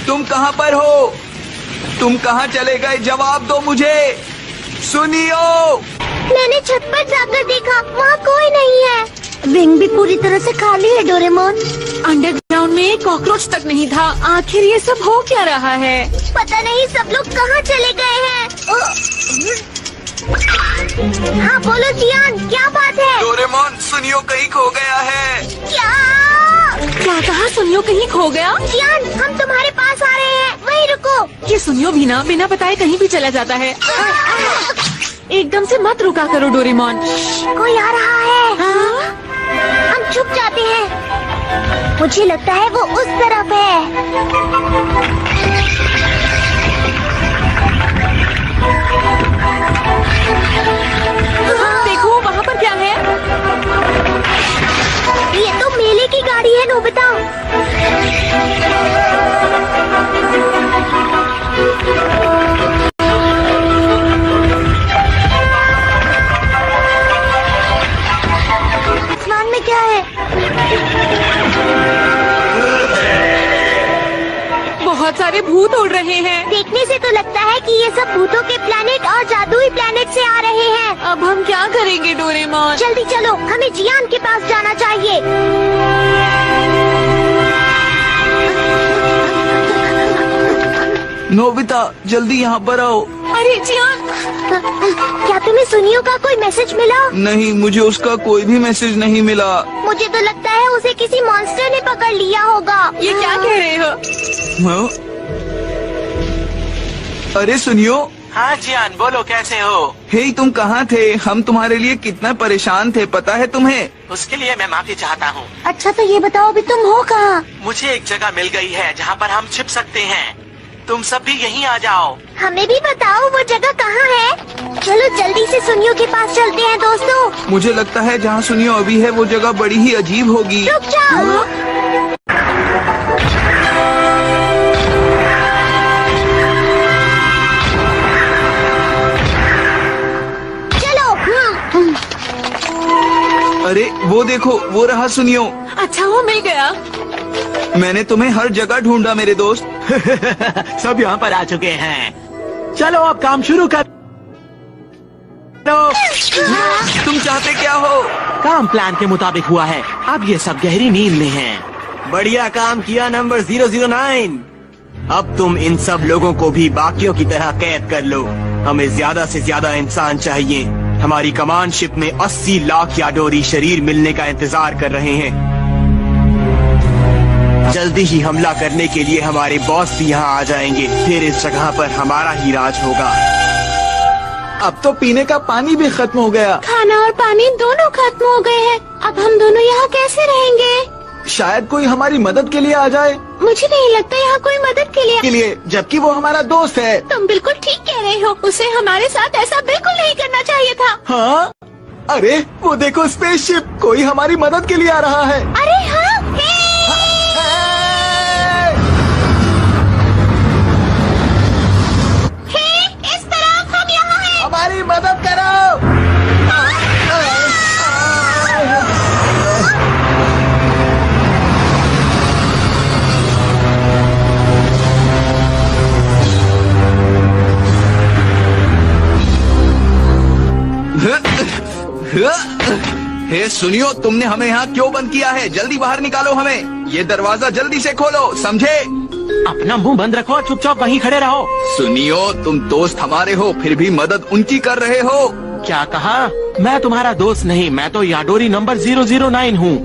[SPEAKER 5] तुम कहाँ पर हो? तुम कहाँ चले गए? जवाब दो मुझे। सुनियो।
[SPEAKER 6] मैंने छत पर जाकर देखा, वहाँ कोई नहीं है। विंग भी पूरी तरह से खाली है डोरेमोन।
[SPEAKER 7] अंडरग्राउंड में एक कॉकरोच तक नहीं था। आखिर ये सब हो क्या रहा है?
[SPEAKER 6] पता नहीं, सब लोग कहाँ चले गए हैं। हाँ बोलो जियान, क्या बात है?
[SPEAKER 5] डोरेमोन, सुनियो कहीं खो गया है।
[SPEAKER 7] क्या कहा? सुनियो कहीं खो गया?
[SPEAKER 6] जियान, हम तुम्हारे पास आ रहे हैं, वहीं रुको।
[SPEAKER 7] ये सुनियो भी ना बिना बताए कहीं भी चला जाता है। एकदम से मत रुका करो डोरेमोन।
[SPEAKER 6] कोई आ रहा है। हाँ? हम छुप जाते हैं। मुझे लगता है वो उस तरफ है।
[SPEAKER 7] देखो वहाँ पर क्या है?
[SPEAKER 6] ये तो मेले की गाड़ी है नोबिता। आसमान में क्या है?
[SPEAKER 7] बहुत सारे भूत उड़ रहे हैं।
[SPEAKER 6] देखने से तो लगता है कि ये सब भूतों के प्लेनेट और जादुई प्लेनेट से आ रहे हैं।
[SPEAKER 7] अब हम क्या करेंगे डोरेमोन?
[SPEAKER 6] जल्दी चलो, हमें जियान के पास जाना चाहिए।
[SPEAKER 5] नोबिता, जल्दी यहाँ पर आओ।
[SPEAKER 7] अरे जियान,
[SPEAKER 6] क्या तुम्हें सुनियो का कोई मैसेज मिला?
[SPEAKER 5] नहीं, मुझे उसका कोई भी मैसेज नहीं मिला।
[SPEAKER 6] मुझे तो लगता है उसे किसी मॉन्स्टर ने पकड़ लिया होगा।
[SPEAKER 7] ये क्या कह रहे हो?
[SPEAKER 5] हाँ? अरे सुनियो,
[SPEAKER 4] हाँ जियान, बोलो कैसे हो?
[SPEAKER 5] हे तुम कहाँ थे? हम तुम्हारे लिए कितना परेशान थे, पता है तुम्हें?
[SPEAKER 4] उसके लिए मैं माफी चाहता हूँ।
[SPEAKER 6] अच्छा तो ये बताओ अभी तुम हो कहाँ?
[SPEAKER 4] मुझे एक जगह मिल गई है जहाँ पर हम छिप सकते हैं। तुम सब भी यहीं आ जाओ।
[SPEAKER 6] हमें भी बताओ वो जगह कहाँ है। चलो जल्दी से सुनियो के पास चलते हैं दोस्तों।
[SPEAKER 5] मुझे लगता है जहाँ सुनियो अभी है वो जगह बड़ी ही अजीब होगी।
[SPEAKER 6] रुक जाओ।
[SPEAKER 5] अरे वो देखो, वो रहा सुनियो।
[SPEAKER 7] अच्छा वो मिल गया।
[SPEAKER 5] मैंने तुम्हें हर जगह ढूंढा मेरे दोस्त।
[SPEAKER 4] सब यहाँ पर आ चुके हैं। चलो अब काम शुरू कर।
[SPEAKER 5] तुम चाहते क्या हो?
[SPEAKER 4] काम प्लान के मुताबिक हुआ है। अब ये सब गहरी नींद में हैं।
[SPEAKER 12] बढ़िया काम किया नंबर 009। अब तुम इन सब लोगों को भी बाकियों की तरह कैद कर लो। हमें ज्यादा से ज्यादा इंसान चाहिए। हमारी कमांड शिप में 80 लाख याडोरी शरीर मिलने का इंतजार कर रहे हैं। जल्दी ही हमला करने के लिए हमारे बॉस भी यहाँ आ जाएंगे। फिर इस जगह पर हमारा ही राज होगा।
[SPEAKER 5] अब तो पीने का पानी भी खत्म हो गया।
[SPEAKER 9] खाना और पानी दोनों खत्म हो गए हैं। अब हम दोनों यहाँ कैसे रहेंगे?
[SPEAKER 5] शायद कोई हमारी मदद के लिए आ जाए।
[SPEAKER 9] मुझे नहीं लगता यहाँ कोई मदद के लिए
[SPEAKER 5] जबकि वो हमारा दोस्त है।
[SPEAKER 9] तुम बिल्कुल ठीक कह रहे हो। उसे हमारे साथ ऐसा बिल्कुल नहीं करना चाहिए था।
[SPEAKER 5] हाँ? अरे वो देखो स्पेसशिप, कोई हमारी मदद के लिए आ रहा है।
[SPEAKER 6] अरे हाँ। इस तरफ हम यहाँ हैं।
[SPEAKER 5] हमारी मदद करो। हे सुनियो, तुमने हमें यहाँ क्यों बंद किया है? जल्दी बाहर निकालो हमें। ये दरवाजा जल्दी से खोलो, समझे?
[SPEAKER 4] अपना मुंह बंद रखो, चुपचाप वहीं खड़े रहो।
[SPEAKER 5] सुनियो, तुम दोस्त हमारे हो, फिर भी मदद उनकी कर रहे हो।
[SPEAKER 4] क्या कहा? मैं तुम्हारा दोस्त नहीं, मैं तो याडोरी नंबर 009 हूँ।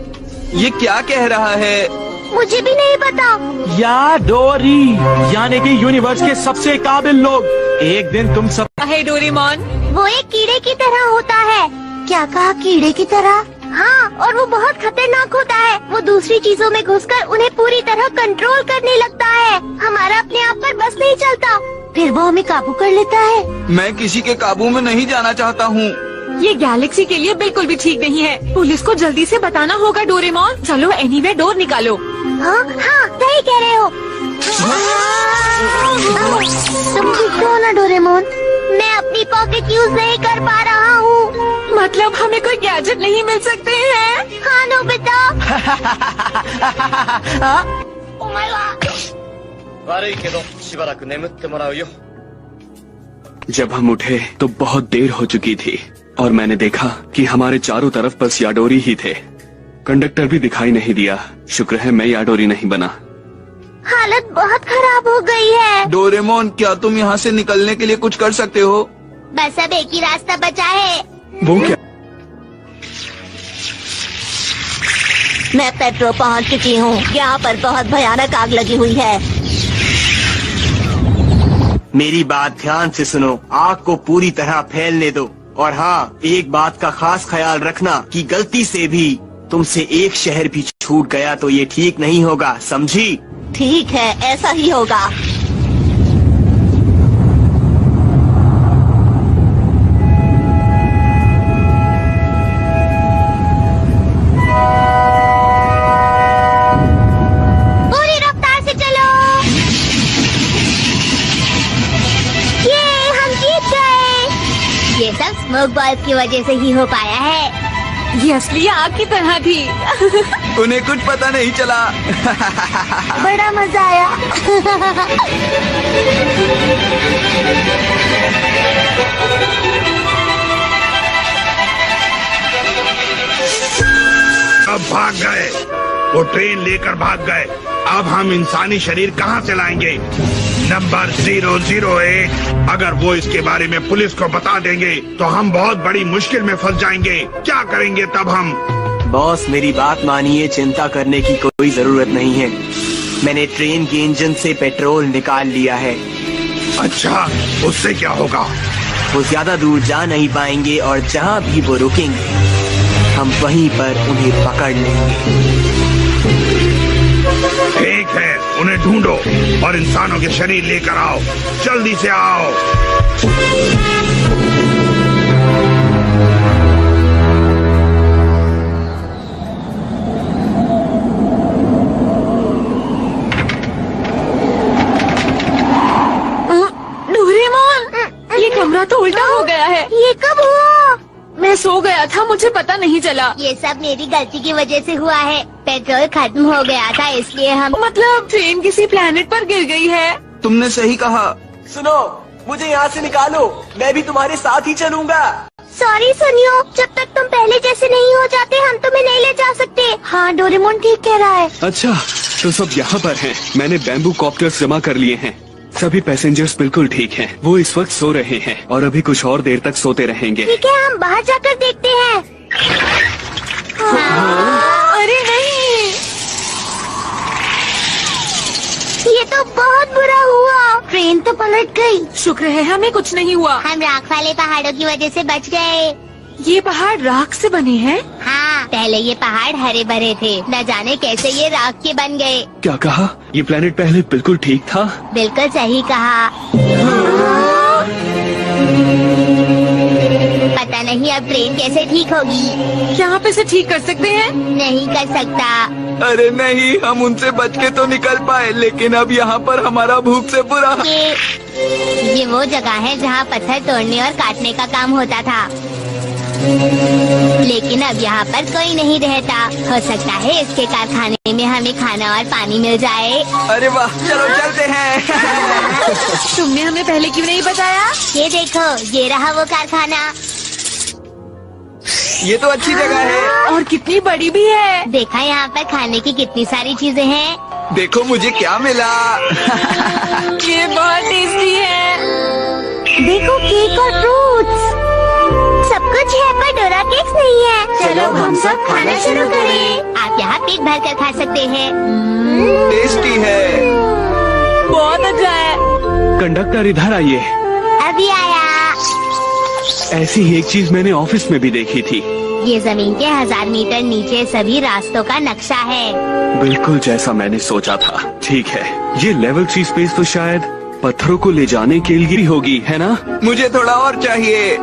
[SPEAKER 5] ये क्या कह रहा है?
[SPEAKER 6] मुझे भी नहीं पता।
[SPEAKER 4] याडोरी यानी कि यूनिवर्स के सबसे काबिल लोग। एक दिन तुम सब।
[SPEAKER 7] हे डोरेमोन,
[SPEAKER 6] वो एक कीड़े की तरह होता है। क्या कहा? कीड़े की तरह? हाँ, और वो बहुत खतरनाक होता है। वो दूसरी चीजों में घुसकर उन्हें पूरी तरह कंट्रोल करने लगता है। हमारा अपने आप पर बस नहीं चलता, फिर वो हमें काबू कर लेता है।
[SPEAKER 5] मैं किसी के काबू में नहीं जाना चाहता हूँ।
[SPEAKER 7] ये गैलेक्सी के लिए बिल्कुल भी ठीक नहीं है। पुलिस को जल्दी से बताना होगा डोरेमोन। चलो एनीवे डोर निकालो।
[SPEAKER 6] हाँ हाँ सही कह रहे हो। तुम ठीक हो ना डोरेमोन? मैं अपनी पॉकेट यूज नहीं कर पा रहा हूँ।
[SPEAKER 7] मतलब हमें कोई गैजेट नहीं मिल सकते हैं?
[SPEAKER 6] हाँ नोबिता।
[SPEAKER 10] जब हम उठे तो बहुत देर हो चुकी थी और मैंने देखा कि हमारे चारों तरफ बस याडोरी ही थे। कंडक्टर भी दिखाई नहीं दिया। शुक्र है मैं याडोरी नहीं बना।
[SPEAKER 6] हालत बहुत खराब हो गई है।
[SPEAKER 5] डोरेमोन, क्या तुम यहाँ से निकलने के लिए कुछ कर सकते हो?
[SPEAKER 6] बस अब एक ही रास्ता बचा है।
[SPEAKER 10] वो क्या?
[SPEAKER 8] मैं पेट्रो पहुंच चुकी हूँ। यहाँ पर बहुत भयानक आग लगी हुई है।
[SPEAKER 12] मेरी बात ध्यान से सुनो। आग को पूरी तरह फैलने दो। और हाँ, एक बात का खास ख्याल रखना कि गलती से भी तुमसे एक शहर भी छूट गया तो ये ठीक नहीं होगा, समझी?
[SPEAKER 8] ठीक है, ऐसा ही होगा।
[SPEAKER 6] पूरी रफ्तार से चलो। ये हम जीत गए। ये सब स्मोक बॉल्ब की वजह से ही हो पाया है।
[SPEAKER 7] ये असली आग की तरह थी।
[SPEAKER 5] उन्हें कुछ पता नहीं चला।
[SPEAKER 6] बड़ा मजा आया।
[SPEAKER 3] अब भाग गए। वो ट्रेन लेकर भाग गए। अब हम इंसानी शरीर कहाँ से लाएंगे? नंबर 008। अगर वो इसके बारे में पुलिस को बता देंगे तो हम बहुत बड़ी मुश्किल में फंस जाएंगे। क्या करेंगे तब हम?
[SPEAKER 12] बॉस मेरी बात मानिए, चिंता करने की कोई जरूरत नहीं है। मैंने ट्रेन के इंजन से पेट्रोल निकाल लिया है।
[SPEAKER 3] अच्छा, उससे क्या होगा?
[SPEAKER 12] वो ज्यादा दूर जा नहीं पाएंगे और जहाँ भी वो रुकेंगे हम वहीं पर उन्हें पकड़ लेंगे।
[SPEAKER 3] ठीक है, उन्हें ढूंढो और इंसानों के शरीर लेकर आओ। जल्दी से आओ।
[SPEAKER 7] ये कमरा तो उल्टा हो गया है।
[SPEAKER 6] ये कब हुआ?
[SPEAKER 7] मैं सो गया था, मुझे पता नहीं चला।
[SPEAKER 6] ये सब मेरी गलती की वजह से हुआ है। पेट्रोल खत्म हो गया था इसलिए हम
[SPEAKER 7] मतलब ट्रेन किसी प्लेनेट पर गिर गई है।
[SPEAKER 5] तुमने सही कहा।
[SPEAKER 12] सुनो, मुझे यहाँ से निकालो, मैं भी तुम्हारे साथ ही चलूंगा।
[SPEAKER 6] सॉरी सुनियो, जब तक तुम पहले जैसे नहीं हो जाते हम तुम्हें नहीं ले जा सकते। हाँ डोरेमोन ठीक कह रहा है।
[SPEAKER 10] अच्छा, तो सब यहाँ पर हैं। मैंने बैम्बू कॉप्टर्स जमा कर लिए हैं। सभी पैसेंजर्स बिल्कुल ठीक हैं। वो इस वक्त सो रहे हैं और अभी कुछ और देर तक सोते रहेंगे।
[SPEAKER 6] ठीक है, हम बाहर जाकर देखते हैं।
[SPEAKER 7] अरे नहीं,
[SPEAKER 6] ये तो बहुत बुरा हुआ। ट्रेन तो पलट गई।
[SPEAKER 7] शुक्र है हमें कुछ नहीं हुआ।
[SPEAKER 6] हम राख वाले पहाड़ों की वजह से बच गए।
[SPEAKER 7] ये पहाड़ राख से बने हैं?
[SPEAKER 6] हाँ, पहले ये पहाड़ हरे भरे थे, न जाने कैसे ये राख के बन गए।
[SPEAKER 10] क्या कहा? ये प्लेनेट पहले बिल्कुल ठीक था?
[SPEAKER 6] बिल्कुल सही कहा। पता नहीं अब ट्रेन कैसे ठीक होगी।
[SPEAKER 7] यहाँ पे से ठीक कर सकते हैं?
[SPEAKER 6] नहीं कर सकता।
[SPEAKER 5] अरे नहीं, हम उनसे बच के तो निकल पाए, लेकिन अब यहाँ पर हमारा भूख से बुरा।
[SPEAKER 6] ये वो जगह है जहाँ पत्थर तोड़ने और काटने का काम होता था, लेकिन अब यहाँ पर कोई नहीं रहता। हो सकता है इसके कारखाने में हमें खाना और पानी मिल जाए।
[SPEAKER 5] अरे वाह, चलो चलते हैं।
[SPEAKER 7] तुमने हमें पहले क्यों नहीं बताया?
[SPEAKER 6] ये देखो, ये रहा वो कारखाना।
[SPEAKER 5] ये तो अच्छी जगह है
[SPEAKER 7] और कितनी बड़ी भी है।
[SPEAKER 6] देखा यहाँ पर खाने की कितनी सारी चीजें हैं।
[SPEAKER 5] देखो मुझे क्या मिला।
[SPEAKER 7] ये बहुत टेस्टी है।
[SPEAKER 6] देखो केक और फ्रूट्स, सब कुछ है पर डोरा केक्स नहीं है। चलो हम सब खाना शुरू करें। आप यहाँ पेट भर कर खा सकते हैं।
[SPEAKER 5] टेस्टी है।
[SPEAKER 7] बहुत अच्छा है।
[SPEAKER 10] कंडक्टर इधर आइए।
[SPEAKER 6] अभी आया।
[SPEAKER 10] ऐसी ही एक चीज मैंने ऑफिस में भी देखी थी।
[SPEAKER 6] ये जमीन के 1000 मीटर नीचे सभी रास्तों का नक्शा है।
[SPEAKER 10] बिल्कुल जैसा मैंने सोचा था। ठीक है, ये लेवल 3 स्पेस तो शायद पत्थरों को ले जाने के लिए होगी, है ना?
[SPEAKER 5] मुझे थोड़ा और चाहिए।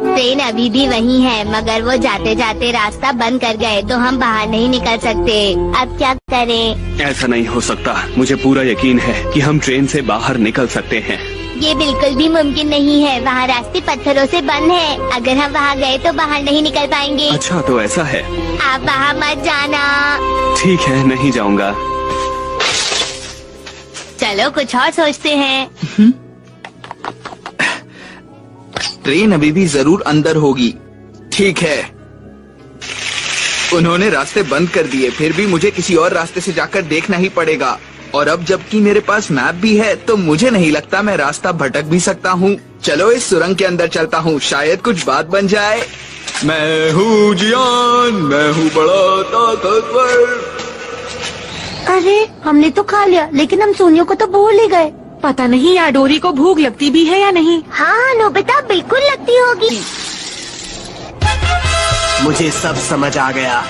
[SPEAKER 6] ट्रेन अभी भी वही है, मगर वो जाते जाते रास्ता बंद कर गए तो हम बाहर नहीं निकल सकते। अब क्या करें?
[SPEAKER 10] ऐसा नहीं हो सकता। मुझे पूरा यकीन है कि हम ट्रेन से बाहर निकल सकते हैं।
[SPEAKER 6] ये बिल्कुल भी मुमकिन नहीं है। वहाँ रास्ते पत्थरों से बंद है। अगर हम वहाँ गए तो बाहर नहीं निकल पाएंगे।
[SPEAKER 10] अच्छा, तो ऐसा है।
[SPEAKER 6] आप वहाँ मत जाना।
[SPEAKER 10] ठीक है, नहीं जाऊँगा।
[SPEAKER 6] चलो कुछ और सोचते हैं।
[SPEAKER 5] ट्रेन अभी भी जरूर अंदर होगी। ठीक है, उन्होंने रास्ते बंद कर दिए, फिर भी मुझे किसी और रास्ते से जाकर देखना ही पड़ेगा। और अब जबकि मेरे पास मैप भी है तो मुझे नहीं लगता मैं रास्ता भटक भी सकता हूँ। चलो इस सुरंग के अंदर चलता हूँ, शायद कुछ बात बन जाए। मैं हूँ जियान, मैं हूँ बड़ा ताकतवर।
[SPEAKER 6] अरे हमने तो खा लिया, लेकिन हम सोनियो को तो भूल ही गए।
[SPEAKER 7] पता नहीं यार डोरी को भूख लगती भी है या नहीं।
[SPEAKER 6] हाँ नोबिता, बिल्कुल लगती होगी।
[SPEAKER 12] मुझे सब समझ आ गया।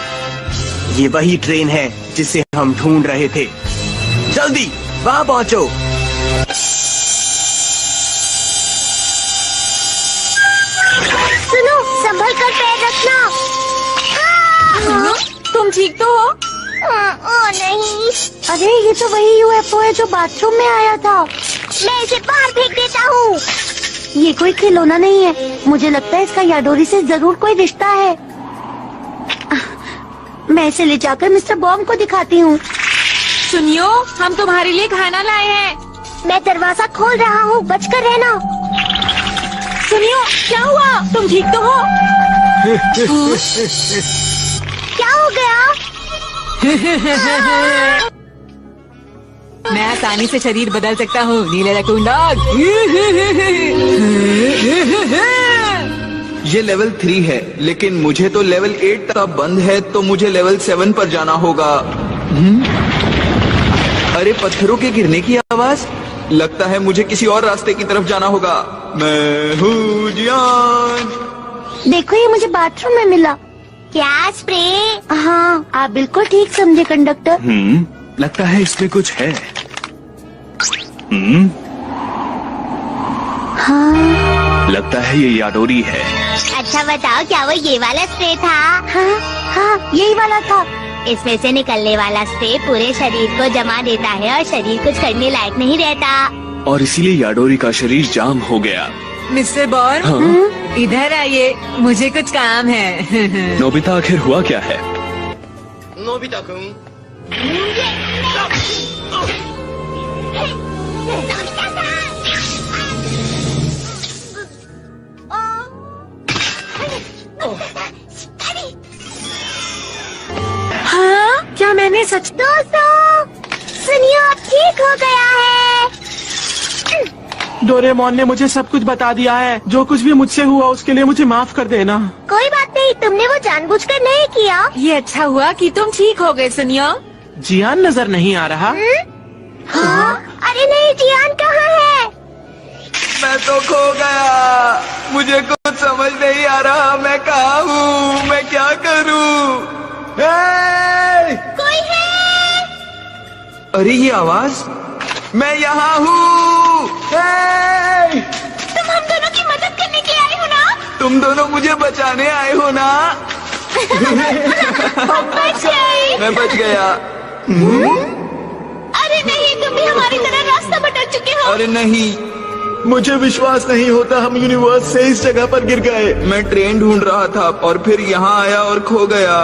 [SPEAKER 12] ये वही ट्रेन है जिसे हम ढूंढ रहे थे। जल्दी वहाँ पहुँचो।
[SPEAKER 6] सुनो, संभल कर पैर रखना।
[SPEAKER 7] तुम ठीक तो हो?
[SPEAKER 6] ओ नहीं। अरे ये तो वही यूएफओ है जो बाथरूम में आया था। मैं इसे बाहर फेंक देता हूँ। ये कोई खिलौना नहीं है। मुझे लगता है इसका याडोरी से जरूर कोई रिश्ता है। मैं इसे ले जाकर मिस्टर बॉम्ब को दिखाती हूँ।
[SPEAKER 7] सुनियो, हम तुम्हारे लिए खाना लाए हैं।
[SPEAKER 6] मैं दरवाजा खोल रहा हूँ, बचकर रहना।
[SPEAKER 7] सुनियो, क्या हुआ? तुम ठीक तो हो?
[SPEAKER 6] क्या हो गया?
[SPEAKER 7] मैं आसानी से शरीर बदल सकता हूँ। नीले रकून डॉग।
[SPEAKER 5] ये लेवल 3 है, लेकिन मुझे तो लेवल 8 तक बंद है, तो मुझे लेवल 7 पर जाना होगा। अरे पत्थरों के गिरने की आवाज। लगता है मुझे किसी और रास्ते की तरफ जाना होगा। मैं हूँ जियान।
[SPEAKER 6] देखो ये मुझे बाथरूम में मिला। क्या स्प्रे? हाँ, आप बिल्कुल ठीक समझे कंडक्टर।
[SPEAKER 10] लगता है इसमें कुछ है।
[SPEAKER 6] हाँ।
[SPEAKER 10] लगता है ये याडोरी है।
[SPEAKER 6] अच्छा बताओ, क्या वो ये वाला स्प्रे था? हाँ, यही वाला था। इसमें से निकलने वाला स्प्रे पूरे शरीर को जमा देता है और शरीर कुछ करने लायक नहीं रहता।
[SPEAKER 10] और इसीलिए याडोरी का शरीर जाम हो गया।
[SPEAKER 7] मिस्टर बॉर्न,
[SPEAKER 10] हाँ?
[SPEAKER 7] इधर आइए, मुझे कुछ काम है।
[SPEAKER 10] नोबिता, आखिर हुआ क्या है?
[SPEAKER 12] नोबिता-कुं।
[SPEAKER 7] हाँ, क्या मैंने सच?
[SPEAKER 6] दोस्तों, सुनिए, अब ठीक हो गया है।
[SPEAKER 4] डोरेमोन ने मुझे सब कुछ बता दिया है। जो कुछ भी मुझसे हुआ उसके लिए मुझे माफ कर देना।
[SPEAKER 6] कोई बात नहीं, तुमने वो जानबूझकर नहीं किया।
[SPEAKER 7] ये अच्छा हुआ कि तुम ठीक हो गए। सुनियो,
[SPEAKER 4] जियान नजर नहीं आ रहा।
[SPEAKER 6] हाँ? अरे नहीं, जियान कहाँ है?
[SPEAKER 5] मैं तो खो गया। मुझे कुछ समझ नहीं आ रहा। मैं कहाँ हूँ? मैं क्या करूँ?
[SPEAKER 6] कोई है?
[SPEAKER 5] अरे ये आवाज, मैं यहाँ हूँ।
[SPEAKER 6] तुम हम दोनों की मदद करने के लिए आए हो ना?
[SPEAKER 5] तुम दोनों मुझे बचाने आए हो ना?
[SPEAKER 6] हम बच गए।
[SPEAKER 5] मैं बच गया।
[SPEAKER 6] अरे नहीं, तुम भी हमारी तरह रास्ता भटक चुके हो।
[SPEAKER 5] अरे नहीं,
[SPEAKER 2] मुझे विश्वास नहीं होता हम यूनिवर्स से इस जगह पर गिर गए।
[SPEAKER 5] मैं ट्रेन ढूंढ रहा था और फिर यहाँ आया और खो गया।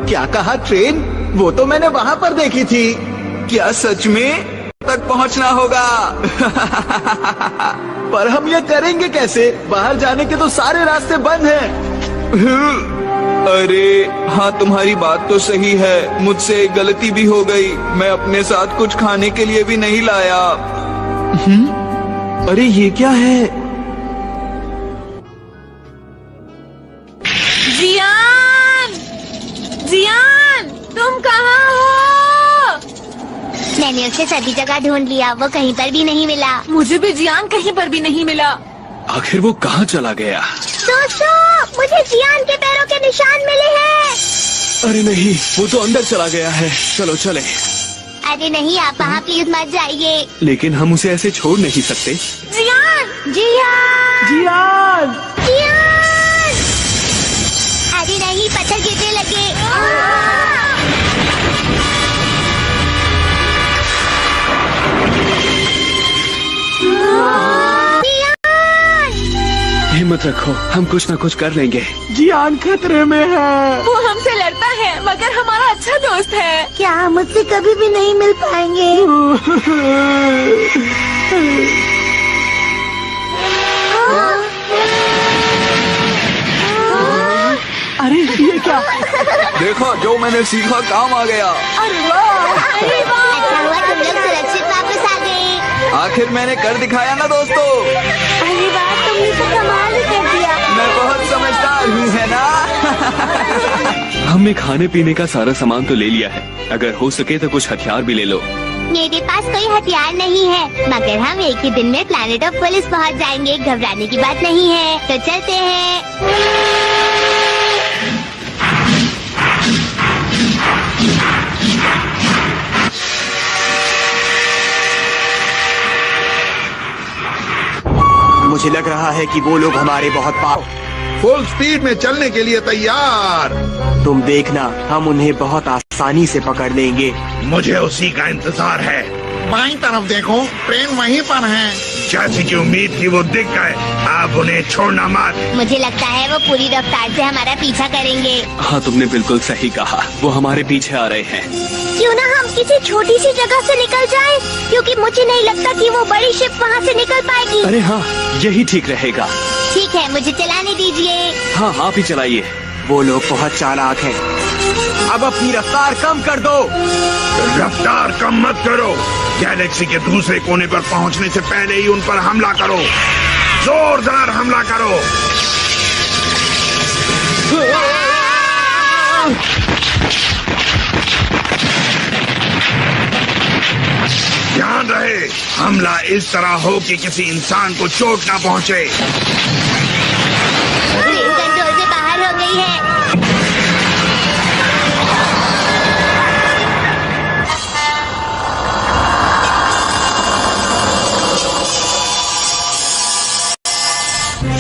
[SPEAKER 2] क्या कहा? ट्रेन? वो तो मैंने वहाँ पर देखी थी।
[SPEAKER 5] क्या सच में? तक पहुँचना होगा।
[SPEAKER 2] पर हम ये करेंगे कैसे? बाहर जाने के तो सारे रास्ते बंद हैं।
[SPEAKER 5] अरे हाँ, तुम्हारी बात तो सही है। मुझसे गलती भी हो गई। मैं अपने साथ कुछ खाने के लिए भी नहीं लाया। अरे ये क्या है?
[SPEAKER 7] जियान, जियान, तुम कहाँ हो?
[SPEAKER 6] मैंने उसे सभी जगह ढूंढ लिया, वो कहीं पर भी नहीं मिला।
[SPEAKER 7] मुझे भी जियान कहीं पर भी नहीं मिला।
[SPEAKER 10] आखिर वो कहाँ चला गया?
[SPEAKER 6] दोस्तों, मुझे जियान के पैरों के निशान मिले हैं।
[SPEAKER 10] अरे नहीं, वो तो अंदर चला गया है। चलो चले।
[SPEAKER 6] अरे नहीं, आप वहाँ प्लीज मत जाइए।
[SPEAKER 10] लेकिन हम उसे ऐसे छोड़ नहीं सकते।
[SPEAKER 6] जियान, जियान,
[SPEAKER 4] जियान,
[SPEAKER 6] जियान। अरे नहीं, पत्थर गिरने लगे।
[SPEAKER 10] हिम्मत रखो, हम कुछ न कुछ कर लेंगे।
[SPEAKER 4] जियान खतरे में है।
[SPEAKER 7] वो हमसे लड़ता है मगर हमारा अच्छा दोस्त है।
[SPEAKER 6] क्या हम मुझसे कभी भी नहीं मिल पाएंगे?
[SPEAKER 4] अरे ये क्या?
[SPEAKER 5] देखो, जो मैंने सीखा काम आ गया।
[SPEAKER 6] अरे वाह! अच्छा हुआ तुम लोग सुरक्षित वापस आ गए।
[SPEAKER 5] आखिर मैंने कर दिखाया ना दोस्तों।
[SPEAKER 6] अरे वाह, तुमने तो कमाल ही कर दिया।
[SPEAKER 5] मैं बहुत समझदार हूँ, है ना?
[SPEAKER 10] हमने खाने पीने का सारा सामान तो ले लिया है। अगर हो सके तो कुछ हथियार भी ले लो।
[SPEAKER 6] मेरे पास कोई हथियार नहीं है, मगर हम एक ही दिन में प्लैनेट ऑफ पुलिस पहुंच जाएंगे। घबराने की बात नहीं है, तो चलते हैं।
[SPEAKER 12] मुझे लग रहा है कि वो लोग हमारे बहुत पास।
[SPEAKER 3] फुल स्पीड में चलने के लिए तैयार।
[SPEAKER 12] तुम देखना, हम उन्हें बहुत आसानी से पकड़ लेंगे।
[SPEAKER 3] मुझे उसी का इंतजार है।
[SPEAKER 1] बाईं तरफ देखो, ट्रेन वहीं पर है।
[SPEAKER 3] जैसी की उम्मीद थी वो दिख गए। आप उन्हें छोड़ना मत।
[SPEAKER 6] मुझे लगता है वो पूरी रफ्तार से हमारा पीछा करेंगे।
[SPEAKER 10] हाँ, तुमने बिल्कुल सही कहा। वो हमारे पीछे आ रहे हैं।
[SPEAKER 6] क्यों ना हम किसी छोटी सी जगह से निकल जाएं, क्योंकि मुझे नहीं लगता कि वो बड़ी शिप वहाँ से निकल पाएगी।
[SPEAKER 10] अरे हाँ, यही ठीक रहेगा।
[SPEAKER 6] ठीक है, मुझे चलाने दीजिए।
[SPEAKER 10] हाँ, आप ही चलाइए।
[SPEAKER 12] वो लोग बहुत चालाक हैं। अब अपनी रफ्तार कम कर दो।
[SPEAKER 3] रफ्तार कम मत करो। गैलेक्सी के दूसरे कोने पर पहुंचने से पहले ही उन पर हमला करो। जोरदार हमला करो। ध्यान रहे, हमला इस तरह हो कि किसी इंसान को चोट ना पहुंचे।
[SPEAKER 6] ट्रेन कंट्रोल से बाहर हो गई है।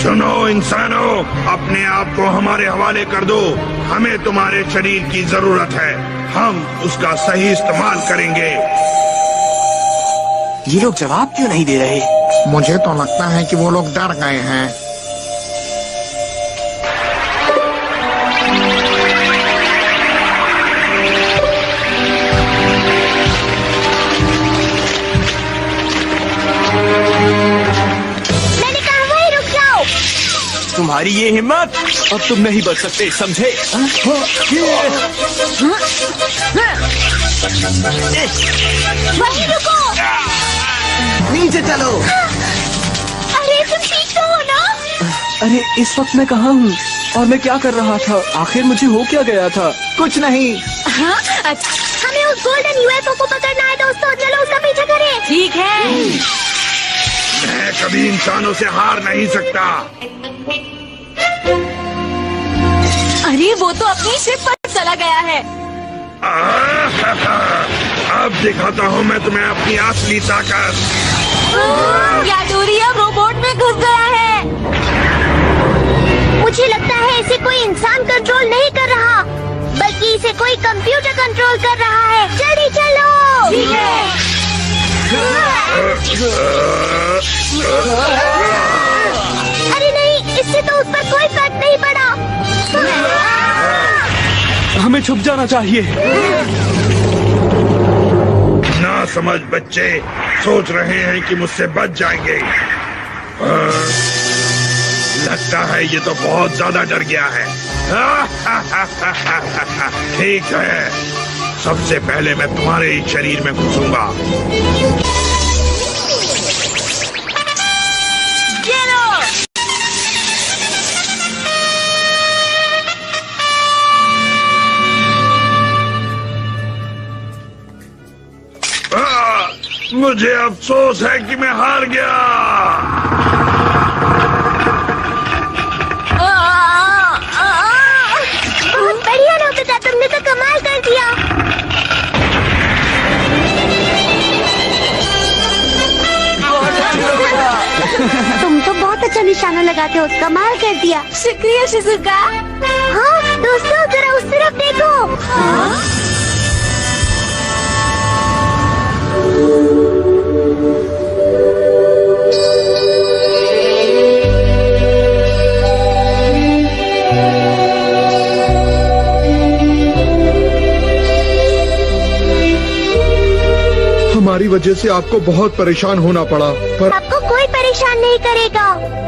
[SPEAKER 3] सुनो इंसानों, अपने आप को हमारे हवाले कर दो। हमें तुम्हारे शरीर की जरूरत है, हम उसका सही इस्तेमाल करेंगे।
[SPEAKER 12] ये लोग जवाब क्यों नहीं दे रहे?
[SPEAKER 1] मुझे तो लगता है कि वो लोग डर गए हैं।
[SPEAKER 12] तुम्हारी ये हिम्मत!
[SPEAKER 10] अब तुम नहीं बच सकते, समझे?
[SPEAKER 6] वहीं रुको।
[SPEAKER 12] नीचे चलो।
[SPEAKER 6] अरे तुम ठीक तो हो ना?
[SPEAKER 10] अरे इस वक्त मैं कहाँ हूँ और मैं क्या कर रहा था? आखिर मुझे हो क्या गया था?
[SPEAKER 12] कुछ नहीं।
[SPEAKER 6] हाँ? अच्छा, हमें उस गोल्डन यूएफओ को पकड़ना है दोस्तों, चलो उसका पीछा करें।
[SPEAKER 7] ठीक है।
[SPEAKER 3] मैं कभी इंसानों से हार नहीं सकता।
[SPEAKER 7] अरे वो तो अपनी शिप पर चला गया है।
[SPEAKER 3] अब दिखाता हूँ मैं तुम्हें अपनी असली ताकत।
[SPEAKER 7] याडोरिया रोबोट में घुस गया है।
[SPEAKER 6] मुझे लगता है इसे कोई इंसान कंट्रोल नहीं कर रहा, बल्कि इसे कोई कंप्यूटर कंट्रोल कर रहा है। जल्दी चलो।
[SPEAKER 7] ठीक है।
[SPEAKER 6] अरे नहीं, इससे तो उस पर कोई फर्क नहीं पड़ा।
[SPEAKER 10] हमें छुप जाना चाहिए।
[SPEAKER 3] ना समझ बच्चे सोच रहे हैं कि मुझसे बच जाएंगे। लगता है ये तो बहुत ज्यादा डर गया है। ठीक है, सबसे पहले मैं तुम्हारे ही शरीर में घुसूंगा। मुझे अफसोस है कि मैं हार गया।
[SPEAKER 6] बहुत बढ़िया नोबिता, तुमने तो कमाल कर दिया। तुम तो बहुत अच्छा निशाना लगाते हो, कमाल कर दिया।
[SPEAKER 7] शुक्रिया शिजुका।
[SPEAKER 6] हाँ दोस्तों, जरा उस तरफ देखो।
[SPEAKER 2] हमारी वजह से आपको बहुत परेशान होना पड़ा, पर
[SPEAKER 6] आपको कोई परेशान नहीं करेगा।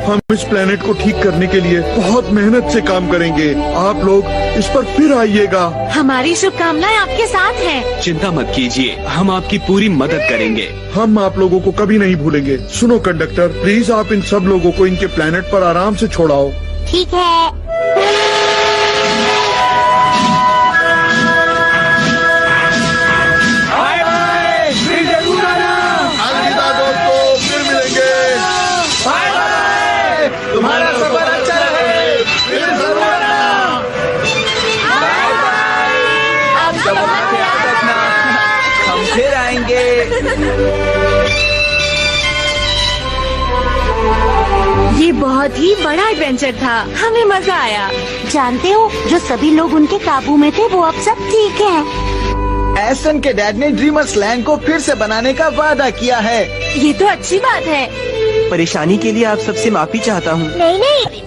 [SPEAKER 2] हम इस प्लेनेट को ठीक करने के लिए बहुत मेहनत से काम करेंगे। आप लोग इस पर फिर आइएगा।
[SPEAKER 7] हमारी शुभकामनाएं आपके साथ हैं।
[SPEAKER 10] चिंता मत कीजिए, हम आपकी पूरी मदद करेंगे।
[SPEAKER 2] हम आप लोगों को कभी नहीं भूलेंगे। सुनो कंडक्टर, प्लीज आप इन सब लोगों को इनके प्लेनेट पर आराम से छोड़ाओ।
[SPEAKER 6] ठीक है।
[SPEAKER 2] अलविदा दोस्तों, फिर मिलेंगे।
[SPEAKER 12] तुम्हारा सफर अच्छा रहे।
[SPEAKER 2] फिर जरूर आना।
[SPEAKER 12] हम फिर आएंगे।
[SPEAKER 7] ये बहुत ही बड़ा एडवेंचर था, हमें मजा आया।
[SPEAKER 6] जानते हो, जो सभी लोग उनके काबू में थे वो अब सब ठीक हैं।
[SPEAKER 12] एसन के डैड ने ड्रीमर्स लैंड को फिर से बनाने का वादा किया है।
[SPEAKER 7] ये तो अच्छी बात है।
[SPEAKER 12] परेशानी के लिए आप सबसे माफी चाहता हूँ।
[SPEAKER 6] नहीं नहीं,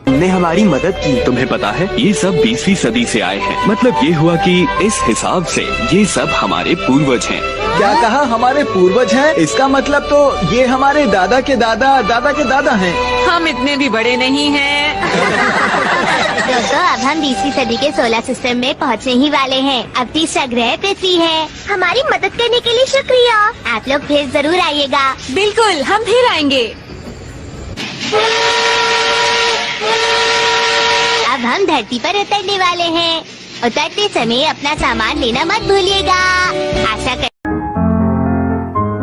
[SPEAKER 12] तुमने हमारी मदद की।
[SPEAKER 10] तुम्हें पता है, ये सब 20वीं सदी से आए हैं। मतलब ये हुआ कि इस हिसाब से ये सब हमारे पूर्वज हैं।
[SPEAKER 12] क्या कहा? हमारे पूर्वज हैं? इसका मतलब तो ये हमारे दादा के दादा दादा के दादा हैं।
[SPEAKER 7] हम इतने भी बड़े नहीं हैं।
[SPEAKER 6] दोस्तों, अब हम 20वीं सदी के सोलर सिस्टम में पहुंचने ही वाले हैं। अब तीसरा ग्रह पृथ्वी है। हमारी मदद करने के लिए शुक्रिया। आप लोग फिर जरूर आइएगा।
[SPEAKER 7] बिल्कुल, हम फिर आएंगे।
[SPEAKER 6] अब हम धरती पर उतरने वाले हैं। उतरते समय अपना सामान लेना मत भूलिएगा। आशा कर